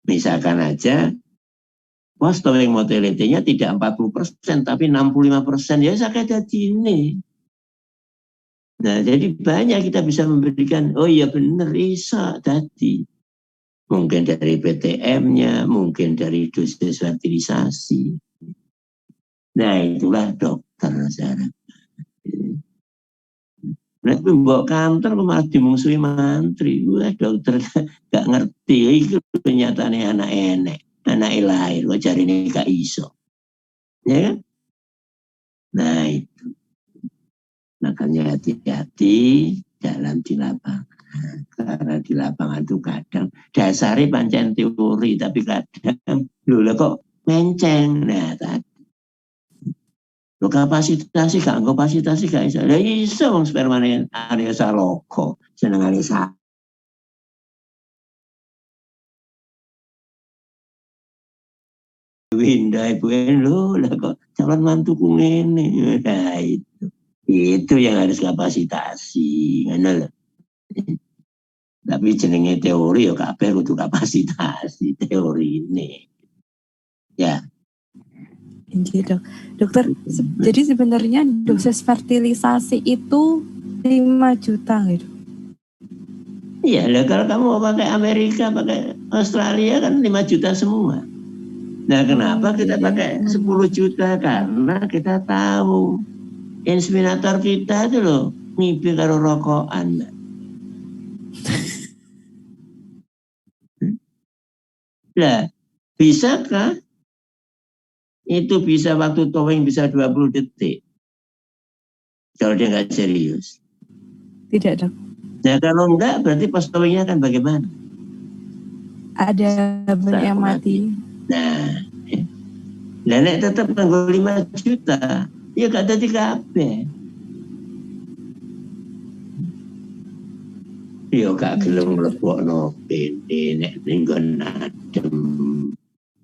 Misalkan aja, post-towing mortality-nya tidak 40%, tapi 65%, ya saya jadi ini. Nah, jadi banyak kita bisa memberikan, oh iya benar, bisa tadi. Mungkin dari PTM-nya, mungkin dari dosis fertilisasi. Nah, itulah dokter sekarang. Nah, bawa kantor malah dimungsuhi mantri. Wah, dokter gak ngerti. Itu kenyataannya anak enek. Anak lahir, kok cari ini gak iso. Ya kan? Nah, itu. Makanya hati-hati dalam di lapangan. Karena di lapangan itu kadang dasari pancen teori, tapi kadang lho kok menceng. Nah, tadi. Lo kapasitasi gak iso. Lah iso wong spermane area saloko, senengane sa. Winda ibu lo lah kok calon mantuku ngene. Nah, itu yang harus kapasitasi, ngono lho. Tapi jenenge teori ya kabeh kudu kapasitasi teori ini. Ya. Gitu. Dokter, jadi sebenarnya dosis fertilisasi itu 5 juta gitu. Iya, lah kalau kamu mau pakai Amerika, pakai Australia kan 5 juta semua. Nah, kenapa kita pakai 10 juta? Karena kita tahu inseminator kita itu loh ngipi karo rokokan. Lah, bisakah itu bisa waktu towing bisa 20 detik? Kalau dia nggak serius. Tidak, dok. Nah, kalau enggak berarti pas towingnya kan bagaimana? Ada banyak yang mati. Nah, nenek tetap nganggo 5 juta. Ya gak dadi kabeh. Ya gak gelem mlebokno pene nek ning nggon adem.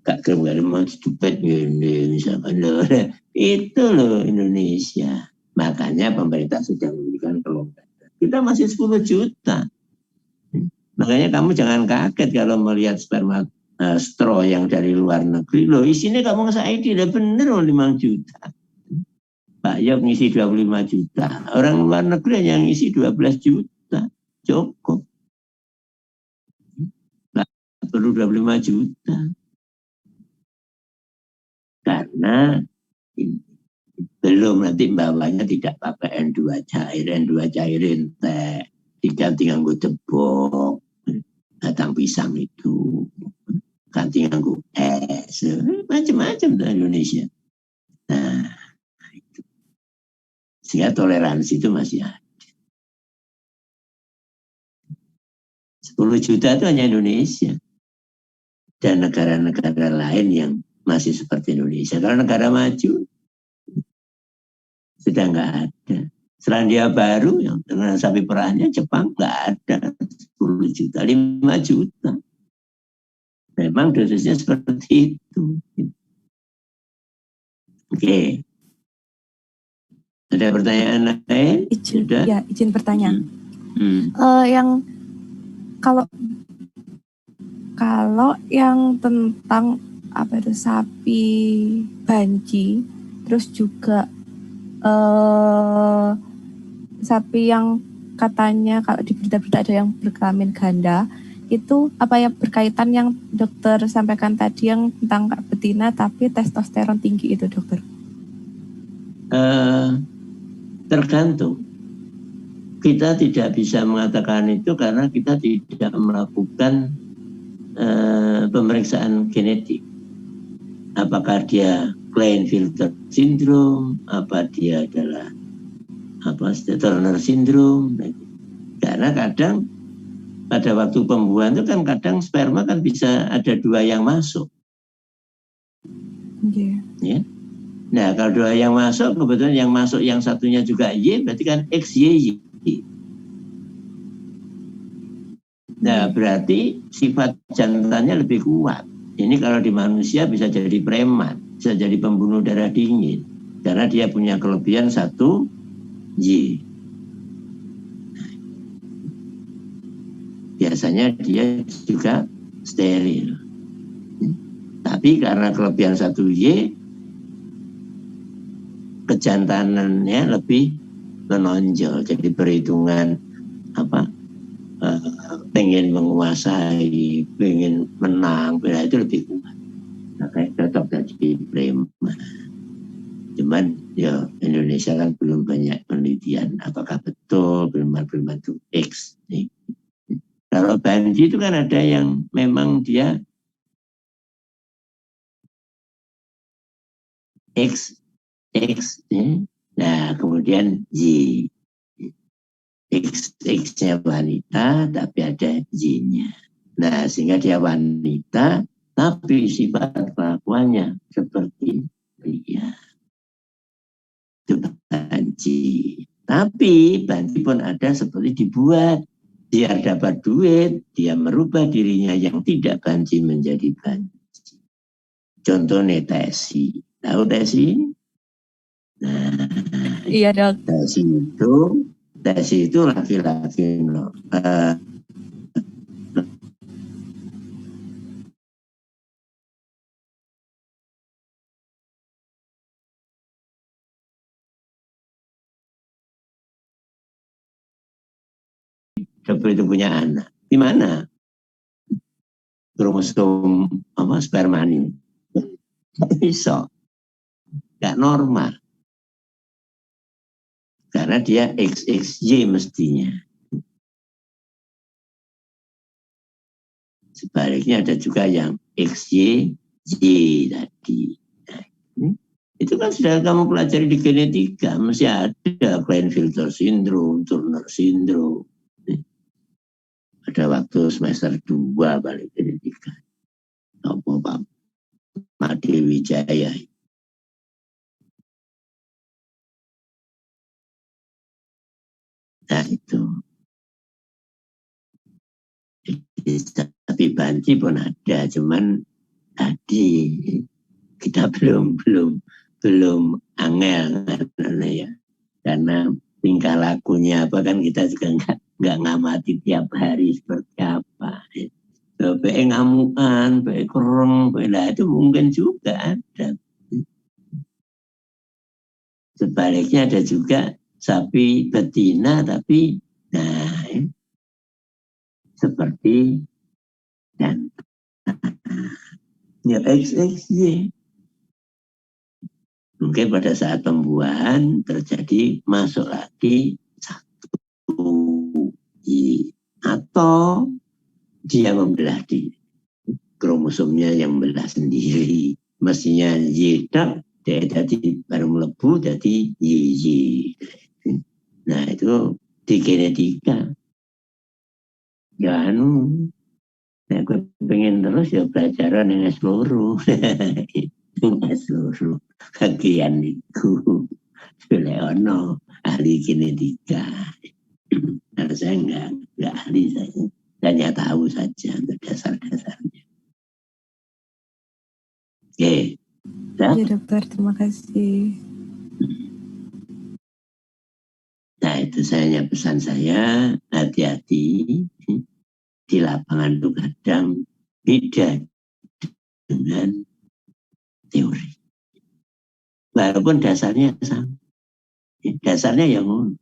Gak gelem mau stupid ngene misalkan lho. Itu loh Indonesia. Makanya pemerintah sudah memberikan kelonggaran. Kita masih 10 juta. Makanya kamu jangan kaget kalau melihat sperma straw yang dari luar negeri. Loh isinya kamu nge-ID udah bener loh 5 juta. Pak Yok ngisi 25 juta. Orang luar negeri yang ngisi 12 juta. cukup. Nggak perlu 25 juta. Karena belum nanti bawahnya tidak pakai N2 cair, N2 cair entek, diganti nganggo jebok, batang pisang itu, ganti nganggo es, macam-macam di Indonesia. Nah, itu. Sehingga toleransi itu masih ada. 10 juta itu hanya Indonesia. Dan negara-negara lain yang masih seperti Indonesia. Kalau negara maju, sudah nggak ada. Selandia Baru yang dengan sapi perahnya Jepang nggak ada 10 juta, 5 juta. Memang dosisnya seperti itu. Oke. Ada pertanyaan lain? Izin, ya, izin bertanya. Yang kalau yang tentang apa itu sapi banci, terus juga sapi yang katanya kalau di berita-berita ada yang berkelamin ganda, itu apa ya berkaitan yang dokter sampaikan tadi yang tentang betina tapi testosteron tinggi itu, dokter? Tergantung. Kita tidak bisa mengatakan itu karena kita tidak melakukan pemeriksaan genetik. Apakah dia Klinefelter syndrome, apa dia adalah Turner syndrome. Karena kadang pada waktu pembuahan itu kan kadang sperma kan bisa ada 2 yang masuk. Ya. Nah, kalau 2 yang masuk, kebetulan yang masuk yang satunya juga Y, berarti kan XYY. Nah, berarti sifat jantannya lebih kuat. Ini kalau di manusia bisa jadi preman, bisa jadi pembunuh darah dingin. Karena dia punya kelebihan 1 Y. Biasanya dia juga steril. Tapi karena kelebihan 1 Y, kejantanannya lebih menonjol. Jadi perhitungan pengen menguasai, pengen menang, itu lebih kuat. Makanya cocok jadi preman. Cuman ya Indonesia kan belum banyak penelitian apakah betul preman-preman itu X. Kalau banci itu kan ada yang memang dia X, nah kemudian Y. XX-nya wanita tapi ada Y-nya. Nah, sehingga dia wanita tapi sifat kelakuannya seperti pria. Itu banci. Tapi banci pun ada seperti dibuat. Biar dapat duit, dia merubah dirinya yang tidak banci menjadi banci. Contohnya Tesi. Tahu Tesi? Nah, iya dok. Tesi itu laki-laki seperti itu punya anak. Di mana kromosom sperma ini? Bisa. Gak normal. Karena dia XXY mestinya. Sebaliknya ada juga yang XYY tadi. Nah, itu kan sudah kamu pelajari di genetika. Masih ada Klinefelter syndrome, Turner syndrome. Pada waktu semester 2 balik genetika. Pak Made Wijaya. Nah itu. Tapi banci pun ada, cuman tadi kita belum angel ya. Karena tingkah lakunya apa kan kita juga nggak ngamati tiap hari seperti apa. Baik ngamukan, baik kereng, itu mungkin juga ada. Sebaliknya ada juga sapi betina tapi seperti dan ya XXY. Mungkin pada saat pembuahan terjadi masuk lagi satu Y, atau dia membelah diri, kromosomnya yang membelah sendiri. Mestinya Y tak, dia jadi baru melebu jadi YY. Nah itu di genetika. Ya nah, gue pengen terus ya pelajaran yang seluruh seluruh bagian itu Leono ahli genetika. Nah, saya nggak ahli, saya hanya tahu saja untuk dasar-dasarnya. Oke, Ya dokter, terima kasih. Nah itu saya pesan saya, hati-hati di lapangan itu kadang beda dengan teori. Walaupun dasarnya sama. Dasarnya yang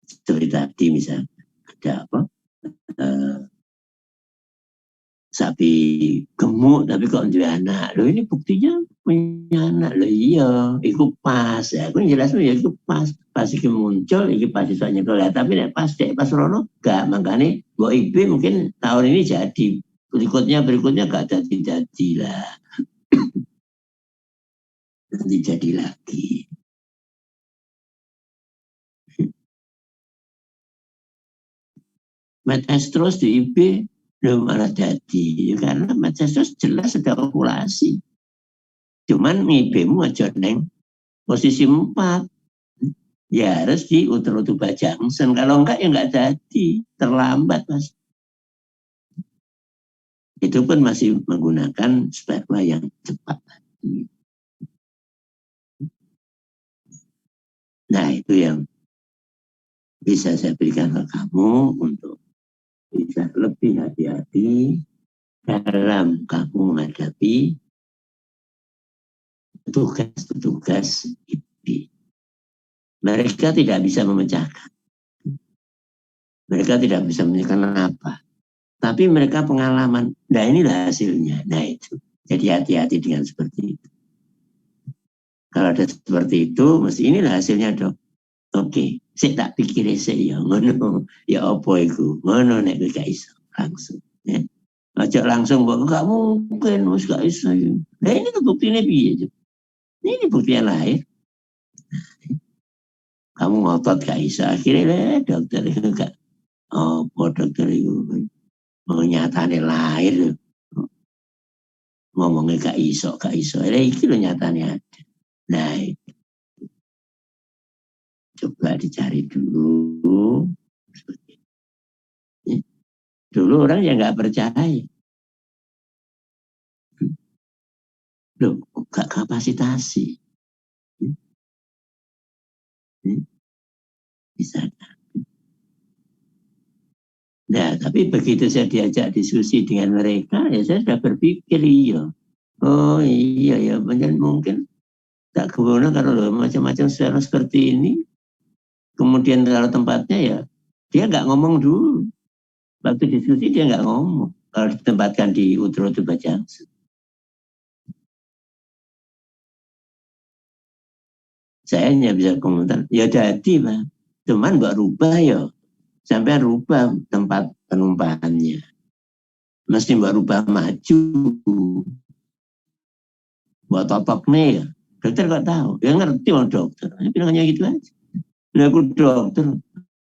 seperti tadi misalnya ada apa? Sapi gemuk tapi kok punya anak. Loh ini buktinya punya anak. Loh iya, itu pas ya. Aku jelasnya ya itu pas. Pas itu muncul, itu pas soalnya kalau tapi pas Rono gak, makanya Mbak Ibe mungkin tahun ini jadi. Berikutnya gak jadi lah. Nanti jadi lagi. Metastros di IB belum malah jadi karena metastros jelas ada populasi. Cuman IB-mu aja neng posisi 4. Ya harus di Uterotuba Junction. Kalau enggak ya enggak jadi, terlambat mas. Itu pun masih menggunakan sperma yang cepat. Nah itu yang bisa saya berikan ke kamu untuk bisa lebih hati-hati dalam kamu menghadapi petugas-petugas IB. Mereka tidak bisa memecahkan. Mereka tidak bisa memecahkan apa. Tapi mereka pengalaman. Nah inilah hasilnya. Nah itu. Jadi hati-hati dengan seperti itu. Kalau ada seperti itu, mesti inilah hasilnya dok. Oke, saya tak pikir saya ngono. Ya apa itu? Ngono nek gak iso langsung. Ya. Ajak langsung kok gak mungkin, wis gak iso. Nah ini buktinya piye? Ini bukti yang lahir. Kamu ngotot gak iso. Akhirnya dokter itu gak. Oh, dokter itu nyatane lahir. Ngomongnya gak iso. Ini loh nyatanya ada. Nah, coba dicari dulu. Dulu orang yang gak percaya. Loh, gak kapasitasi. Bisa. Nah, tapi begitu saya diajak diskusi dengan mereka, ya saya sudah berpikir, iya. Oh iya, ya mungkin tak kebuna kalau macam-macam seperti ini. Kemudian kalau tempatnya ya, dia nggak ngomong dulu. Waktu diskusi dia nggak ngomong. Kalau ditempatkan di Uterotuba Junction. Saya hanya bisa komentar, ya jadi Pak. Cuman mbak rubah ya. Sampai rubah tempat penumpahannya. Mesti mbak rubah maju. Buat totok nih ya. Dokter kok tahu? Ya ngerti orang dokter. Ini bilangnya gitu aja. Nah, aku dokter.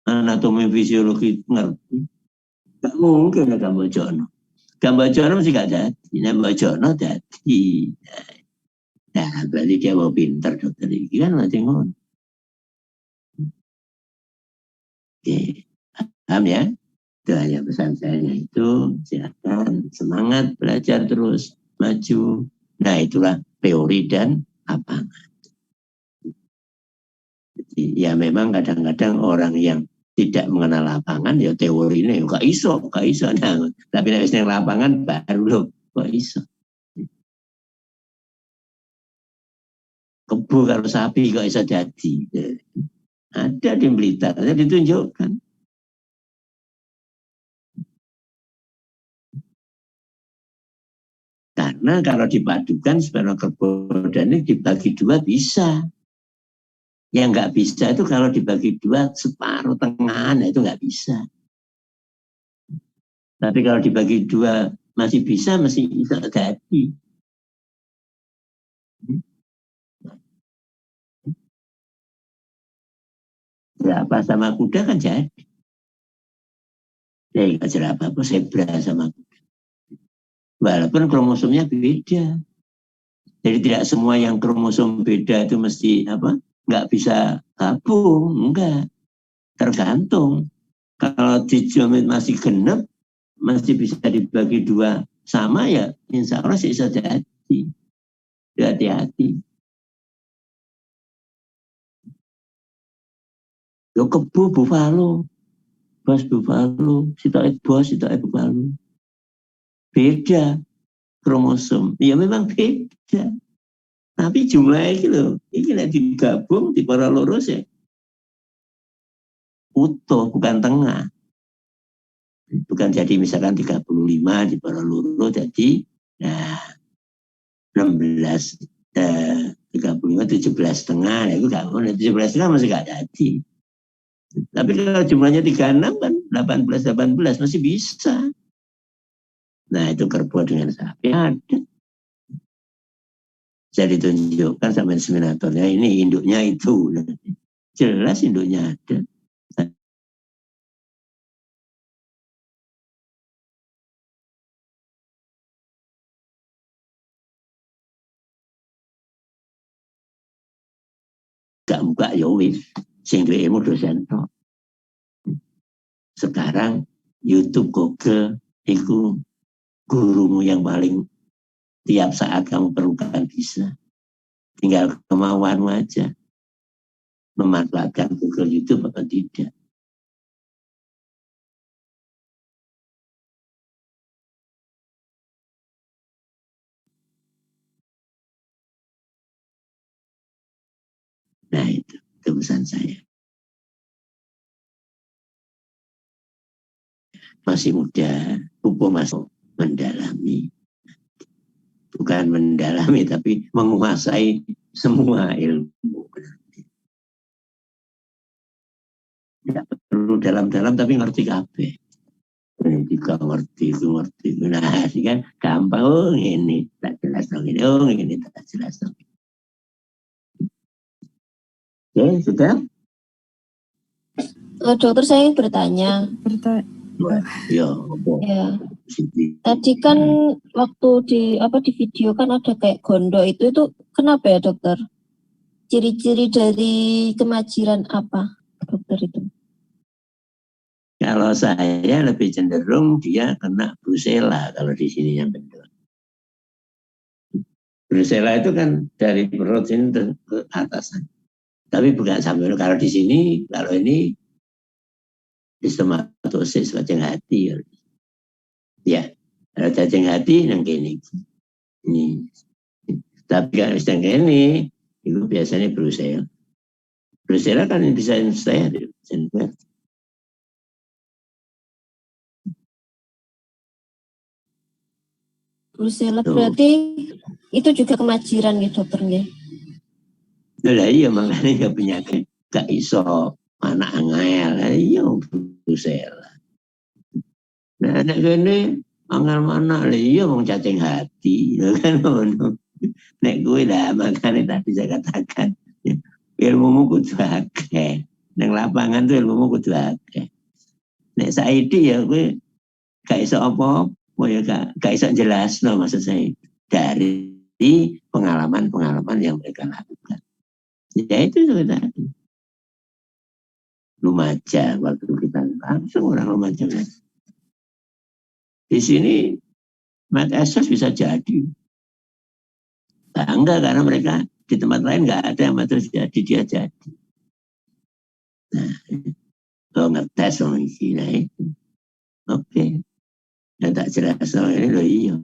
Anatomi fisiologi ngerti. Gak mungkin ada Mbak Jono. Mbak Jono mesti gak jadi. Nah, Mbak Jono jadi. Nah, berarti dia mau pinter dokter ini kan masih ngono. Oke. Paham ya? Itu hanya pesan saya itu. Silakan semangat belajar terus. Maju. Nah, itulah teori dan lapangan. Jadi, ya memang kadang-kadang orang yang tidak mengenal lapangan ya teori ini gak iso. Nah, tapi nek yang lapangan baru loh kok iso. Kebu kalau sapi kok iso jadi. Ada di Blitar, ditunjukkan. Karena kalau dipadukan spermatogenik dibagi dua bisa. Yang nggak bisa itu kalau dibagi dua separuh tengah, itu nggak bisa. Tapi kalau dibagi dua masih bisa jadi. Jerapah sama kuda kan jadi. Nggak jerapah apa zebra sama kuda. Walaupun kromosomnya beda. Jadi tidak semua yang kromosom beda itu mesti nggak bisa gabung, enggak. Tergantung. Kalau dijomit masih genep, masih bisa dibagi dua sama ya, insya Allah sih bisa jadi. Hati-hati. Yo kebu buffalo, bos buffalo, sitoke bos, sitoke buffalo. Beda kromosom, ya memang beda. Tapi jumlahnya itu loh, ini digabung di para lurus ya. Utuh, bukan tengah. Bukan jadi misalkan 35 di para lurus, jadi 16, 35, 17 setengah, itu gak mau, 17 setengah masih gak jadi. Tapi kalau jumlahnya 36 kan, 18 masih bisa. Nah itu kerbau dengan sapi ada. Jadi ditunjukkan sama inseminatornya, ini induknya itu. Jelas induknya ada. Gak buka yowis, sing duwe ilmu dosen tok. Sekarang YouTube, Google, itu gurumu yang paling tiap saat kamu perlukan bisa. Tinggal kemauanmu aja. Memanfaatkan Google, YouTube atau tidak. Nah itu pesan saya. Masih muda, Pupo masuk mendalami. Bukan mendalami, tapi menguasai semua ilmu. Tidak perlu dalam-dalam, tapi ngerti kabeh. Ini juga ngerti, itu ngerti. Nah, sih kan gampang. Oh, ini tak jelas dong ini. Oh, ini tak jelas dong. Oke, sudah? Dokter, saya ingin bertanya. Ya. Tadi kan waktu di video kan ada kayak gondo itu kenapa ya dokter? Ciri-ciri dari kemajiran apa dokter itu? Kalau saya lebih cenderung dia kena brusela kalau di sini yang betul. Brusela itu kan dari perut ini ke atas. Tapi bukan sampai kalau di sini, kalau ini stomatosis cacing hati. Ya, kalau cacing hati yang gini. Ini. Tapi kalau yang ini, itu biasanya brusela. Brusela kan bisa steril. Brusela berarti itu juga kemajiran ya dokternya? Nah iya makanya penyakit gak iso anak angel, iya brusela. Nah anak gini angel mana, iya mau cacing hati, kan ono. Nek gue dah makanya tadi saya katakan ilmumu kudu akeh. Nang lapangan tuh ilmumu kudu akeh. Nek saiki ya gue gak iso apa-apa ya gak iso jelas no maksud saya dari pengalaman-pengalaman yang mereka lakukan. Ya itu sudah Lumajang waktu kita langsung orang Lumajang. Di sini Mat Esos bisa jadi bangga karena mereka di tempat lain nggak ada yang terus jadi dia jadi. Nah, ngetes orang Cina itu, oke. Dan tak jelas ini loh iya.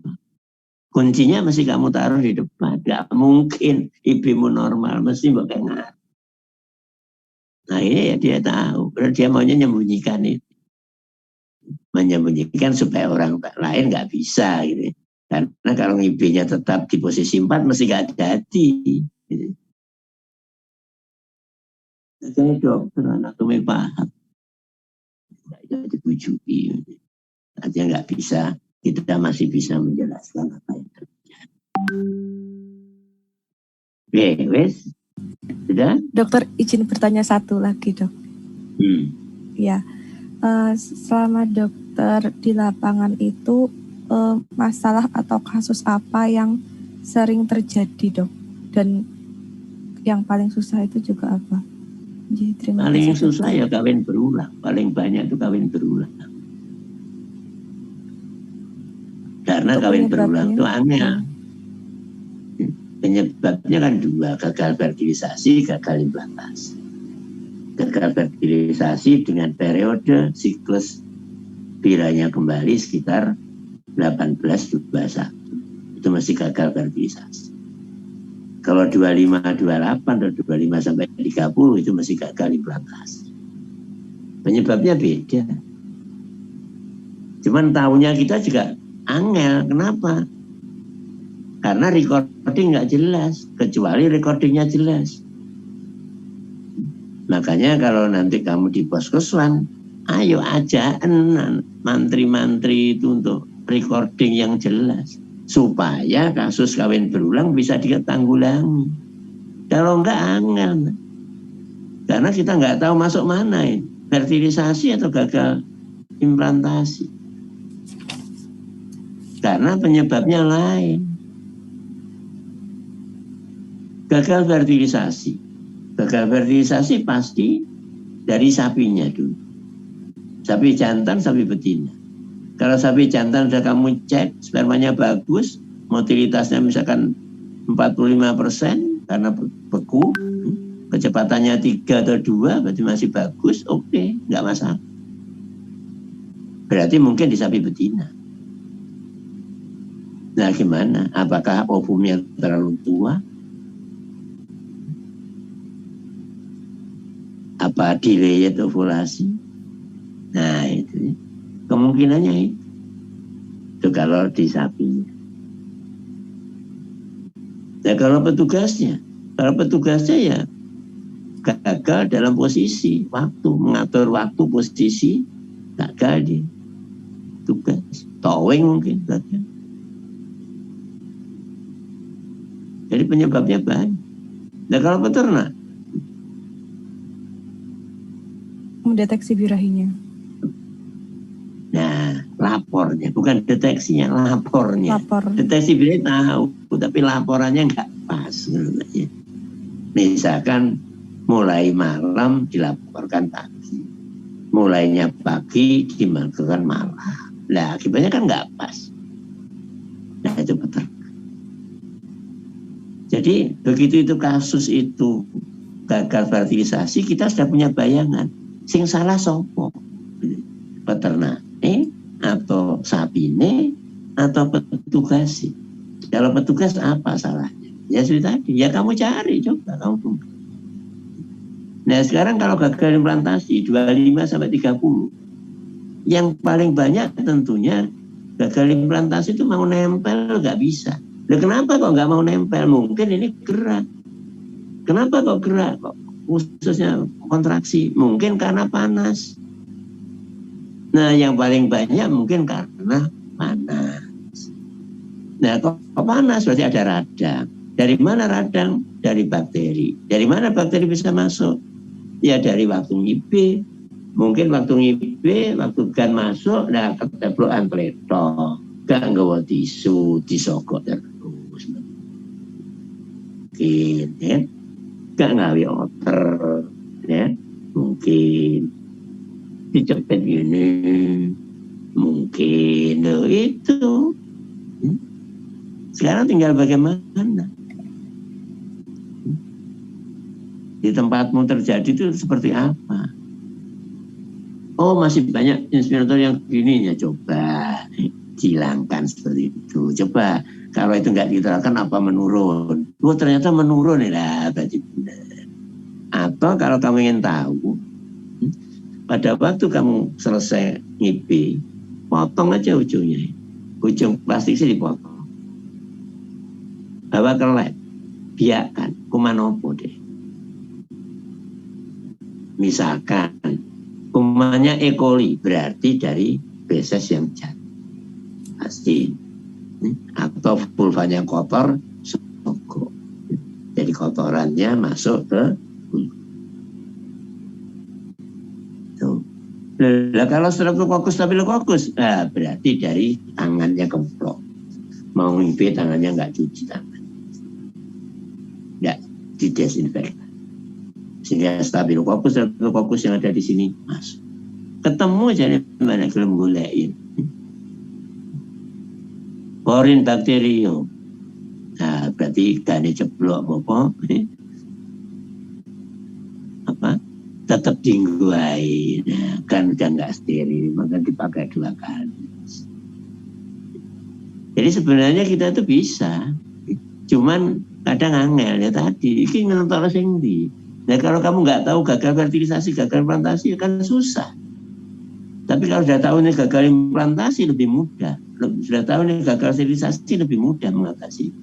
Kuncinya mesti kamu taruh di depan. Gak mungkin ibumu normal, mesti bagaimana. Nah ini ya dia tahu. Berarti dia maunya menyembunyikan itu. Menyembunyikan supaya orang lain gak bisa gitu. Karena kalau IB-nya tetap di posisi 4 mesti gak jadi. Saya dokter anatomi paham. Tidak jadi bujui. Artinya nggak bisa, kita masih bisa menjelaskan apa yang terjadi. Oke, wes. Sudah? Dokter izin bertanya satu lagi, Dok. Ya, selama dokter di lapangan itu masalah atau kasus apa yang sering terjadi, Dok? Dan yang paling susah itu juga apa? Jadi, terima Paling kasih, susah ya kawin berulang. Paling banyak itu kawin berulang. Karena Untuk kawin berulang itu penyebabnya? angel. Penyebabnya kan dua, gagal fertilisasi, gagal implantasi. Gagal fertilisasi dengan periode siklus viranya kembali sekitar 18-21. Itu masih gagal fertilisasi. Kalau 25-28 atau 25-30 itu masih gagal implantasi. Penyebabnya beda. Cuman tahunya kita juga angel. Kenapa? Karena recording nggak jelas, kecuali recordingnya jelas. Makanya kalau nanti kamu di Poskeswan, ayo ajaan mantri-mantri itu untuk recording yang jelas, supaya kasus kawin berulang bisa ditanggulangi. Kalau enggak angel, karena kita nggak tahu masuk mana ini, fertilisasi atau gagal implantasi, karena penyebabnya lain. Gagal fertilisasi pasti dari sapinya dulu, sapi jantan, sapi betina. Kalau sapi jantan sudah kamu cek spermanya bagus, motilitasnya misalkan 45% karena beku, kecepatannya 3 atau 2 berarti masih bagus, oke, nggak masalah. Berarti mungkin di sapi betina. Nah gimana? Apakah ovumnya terlalu tua? Apa delayed ovulasi? Nah itu kemungkinannya itu kalau di sapinya. Nah kalau petugasnya ya gagal dalam posisi waktu, mengatur waktu posisi, gagal di tugas, towing mungkin gagal. Jadi penyebabnya banyak. Nah kalau peternak mendeteksi birahinya. Nah, lapornya, bukan deteksinya, lapornya. Lapor. Deteksi birahi tahu, tapi laporannya nggak pas. Misalkan mulai malam dilaporkan pagi, mulainya pagi dilaporkan malam. Nah, akibatnya kan nggak pas. Nah, itu peternak. Jadi, begitu itu kasus itu gagal fertilisasi, kita sudah punya bayangan. Sing salah sopo, peternak atau sapine atau petugas. Kalau petugas apa salahnya? Ya sudah tadi, ya kamu cari, coba kamu tunggu. Nah sekarang kalau gagal implantasi 25-30, yang paling banyak tentunya gagal implantasi itu mau nempel nggak bisa. Nah, kenapa kok nggak mau nempel? Mungkin ini gerak. Kenapa kok gerak? Khususnya kontraksi, mungkin karena panas. Nah yang paling banyak mungkin karena panas. Nah kok panas berarti ada radang. Dari mana radang? Dari bakteri. Dari mana bakteri bisa masuk? Ya dari waktu ngib. Mungkin waktu ngib, waktu gan masuk, nah keteplokan pletok, gak nggawa tisu, disogok terus. Mungkin ya. Gak ngawi oter, ya mungkin dicepet gini, mungkin itu. Sekarang tinggal bagaimana di tempatmu terjadi itu seperti apa? Oh masih banyak inspirator yang gini ya, coba hilangkan seperti itu. Coba kalau itu nggak diterapkan apa menurun? Oh ternyata menurun ya, berarti benar. Atau kalau kamu ingin tahu, pada waktu kamu selesai ngib, potong aja ujungnya. Ujung plastik sih dipotong. bawa ke lab, biarkan kuman opo deh. Misalkan kumannya E. coli, berarti dari feses yang jahat pasti, atau vulvanya kotor, sogok, jadi kotorannya masuk ke tuh. Nah, kalau Streptococcus staphylococcus, berarti dari tangannya kemplok, mau ngimpi tangannya nggak cuci tangan, nggak didesinfektan, sehingga Staphylococcus yang ada di sini masuk. Ketemu jadi mana belum golein. Porin bakterium, nah berarti gane ceblok apa tetap dingguai, nah, kan udah nggak steril, maka dipakai 2 kali. Jadi sebenarnya kita tuh bisa, cuman kadang angel ya tadi, ini nonton sing ndi. Nah kalau kamu nggak tahu gagal fertilisasi, gagal implantasi kan susah. Tapi kalau sudah tahu ini gagal implantasi lebih mudah, sudah tahu ini gagal sterilisasi lebih mudah mengatasi.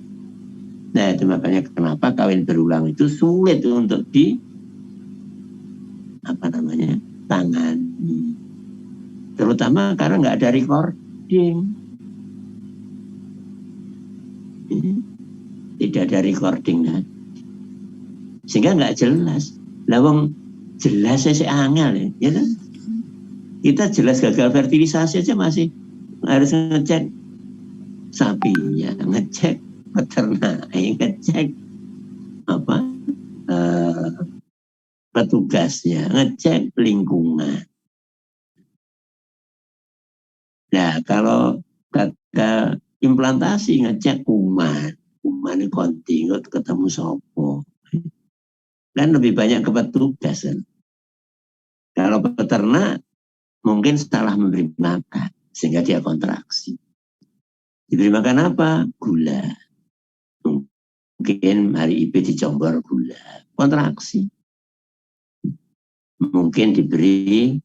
Nah itu makanya kenapa kawin berulang itu sulit untuk tangani, terutama karena nggak ada recording, tidak ada recording, sehingga nggak jelas. Lawang jelas saya angel ya kan? Kita jelas gagal fertilisasi aja masih harus ngecek sapinya, ngecek peternak, ngecek petugasnya, ngecek lingkungan. Nah kalau gagal implantasi ngecek kuman konting, ketemu sopo, kan lebih banyak ke petugas kan. Kalau peternak mungkin salah memberi makan sehingga dia kontraksi. Diberi makan apa? Gula. Mungkin hari IP dicombor gula, kontraksi. Mungkin diberi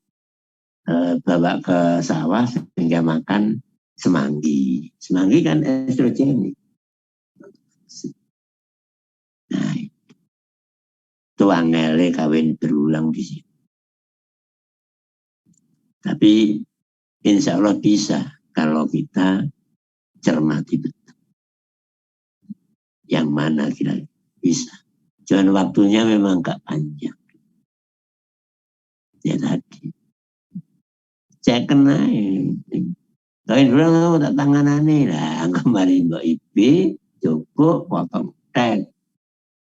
bawa ke sawah sehingga makan semanggi. Semanggi kan estrogenik. Nah, itu angele kawin berulang di sini. Tapi insya Allah bisa kalau kita cermati betul. Yang mana kita bisa. Cuman waktunya memang gak panjang. Ya tadi. Cek kena kawin berulang tak tanganane lah. Kemarin Mbak Ibe cukup potong tek.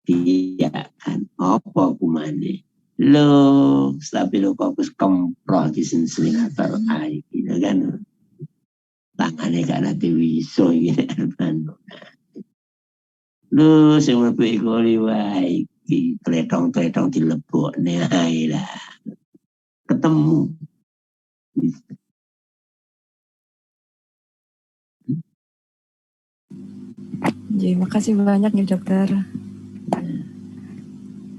Dia kan apa kumane. Lo Staphylococcus kemproh di senselinator air gitu kan. Tangannya gak nanti wiso gitu kan. Lu sing mlebu E. coli wae iki tletong-tletong dilebokne ae lah. Ketemu. Jadi, makasih banyak nih dokter.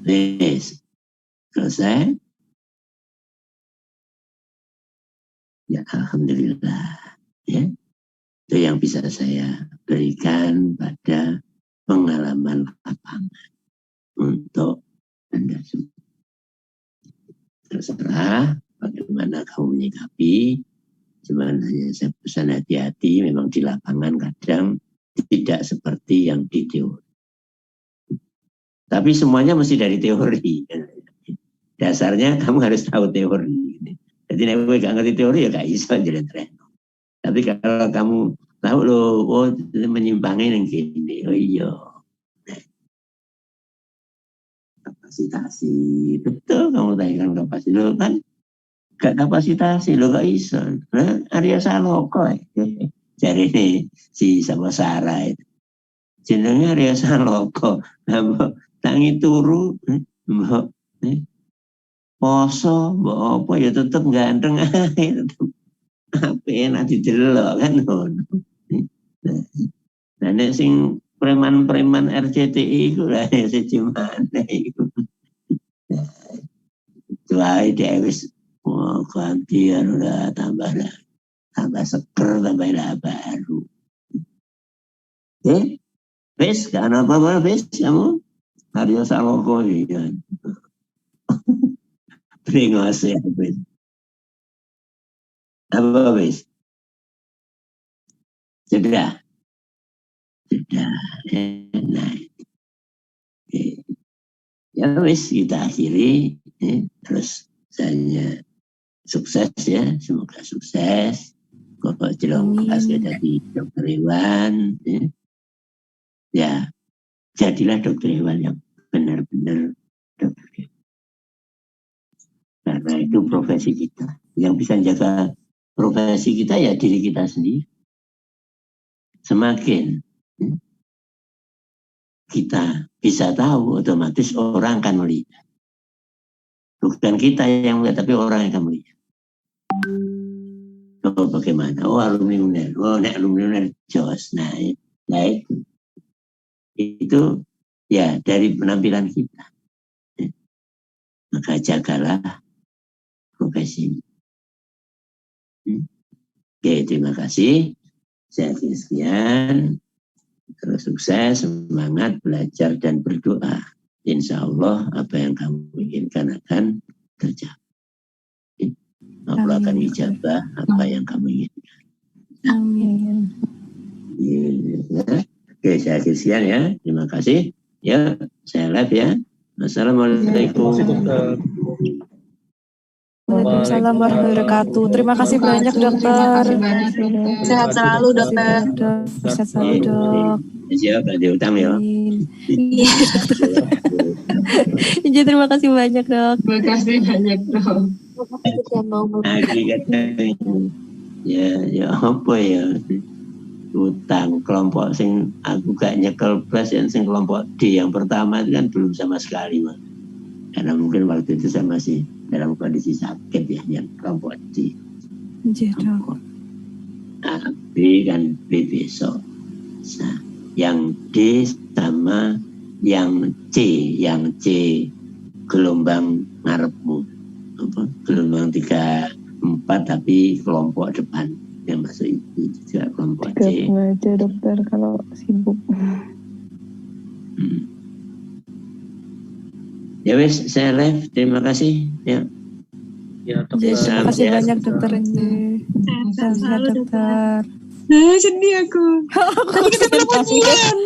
Wes. Selesai? Ya alhamdulillah. Ya. Itu yang bisa saya berikan pada pengalaman lapangan untuk Anda semua. Terserah bagaimana kamu menyikapi, cuman hanya saya pesan hati-hati, memang di lapangan kadang tidak seperti yang di teori. Tapi semuanya mesti dari teori. Dasarnya kamu harus tahu teori. Jadi nek kowe gak ngerti teori ya gak iso njlentrehno. Tapi kalau kamu tahu loh, oh menyimpangnya yang gini, oh iya. Kapasitasi, betul kamu tanyakan kapasitasi, lo kan gak kapasitasi, lo gak iso. Nah, Arya Saloka, cari nih si sama Sarah itu. Jenengnya Arya Saloka, mbok tangi turu, mbok poso, mbok apa ya tetep ganteng ae, tetep apik enak didelok kan ngono. Nah, nek sing preman-preman RCTI iku lah siji maneh iku. Tuai dia wis ganti udah tambah seger, tambah baru. Wes, kan apa wes kamu? Haryo Saloko ya. Brengos ya wes. Apa wes? Sudah. Nah, ya wes kita akhiri. Terus saya sukses ya, semoga sukses. Kok jelong pas jadi dokter hewan. Ya, jadilah dokter hewan yang benar-benar dokter hewan. Karena itu profesi kita. Yang bisa jaga profesi kita ya diri kita sendiri. Semakin kita bisa tahu, otomatis orang akan melihat. Bukan kita yang melihat, tapi orang yang akan melihat. Oh, bagaimana? Oh, alumni UNER. Oh, nek alumni UNER jos. Nah, itu ya dari penampilan kita. Maka jagalah profesi. Oke, terima kasih. Saya sekian. Terus sukses, semangat, belajar dan berdoa. Insya Allah apa yang kamu inginkan akan tercapai. Allah akan ijabah apa yang kamu inginkan. Amin. Ya. Oke, saya sekian ya. Terima kasih. Ya, saya live ya. Assalamualaikum. Waalaikumsalam warahmatullahi wabarakatuh. Terima kasih banyak dokter. Sehat selalu dokter. Sehat selalu dok. Siapa diutang ya? Iya. Iya, terima kasih banyak dok. Terima kasih banyak dok. Sudah mau Ya apa ya? Utang kelompok sing aku gak nyekel plus yang sing kelompok D yang pertama itu kan belum sama sekali Mas. Karena mungkin waktu itu saya masih dalam kondisi sakit ya, yang kelompok D. Iya dok. Nah, B kan B besok. Nah, yang D sama yang C gelombang ngarepmu. Apa? Gelombang 3, 4 tapi kelompok depan yang masuk itu juga kelompok C. aja dokter kalau sibuk. Ya wes, saya live. Terima kasih. Ya. Ya, Terima kasih banyak dokter. Sehat dokter. Sedih aku. Tadi kita belum ujian.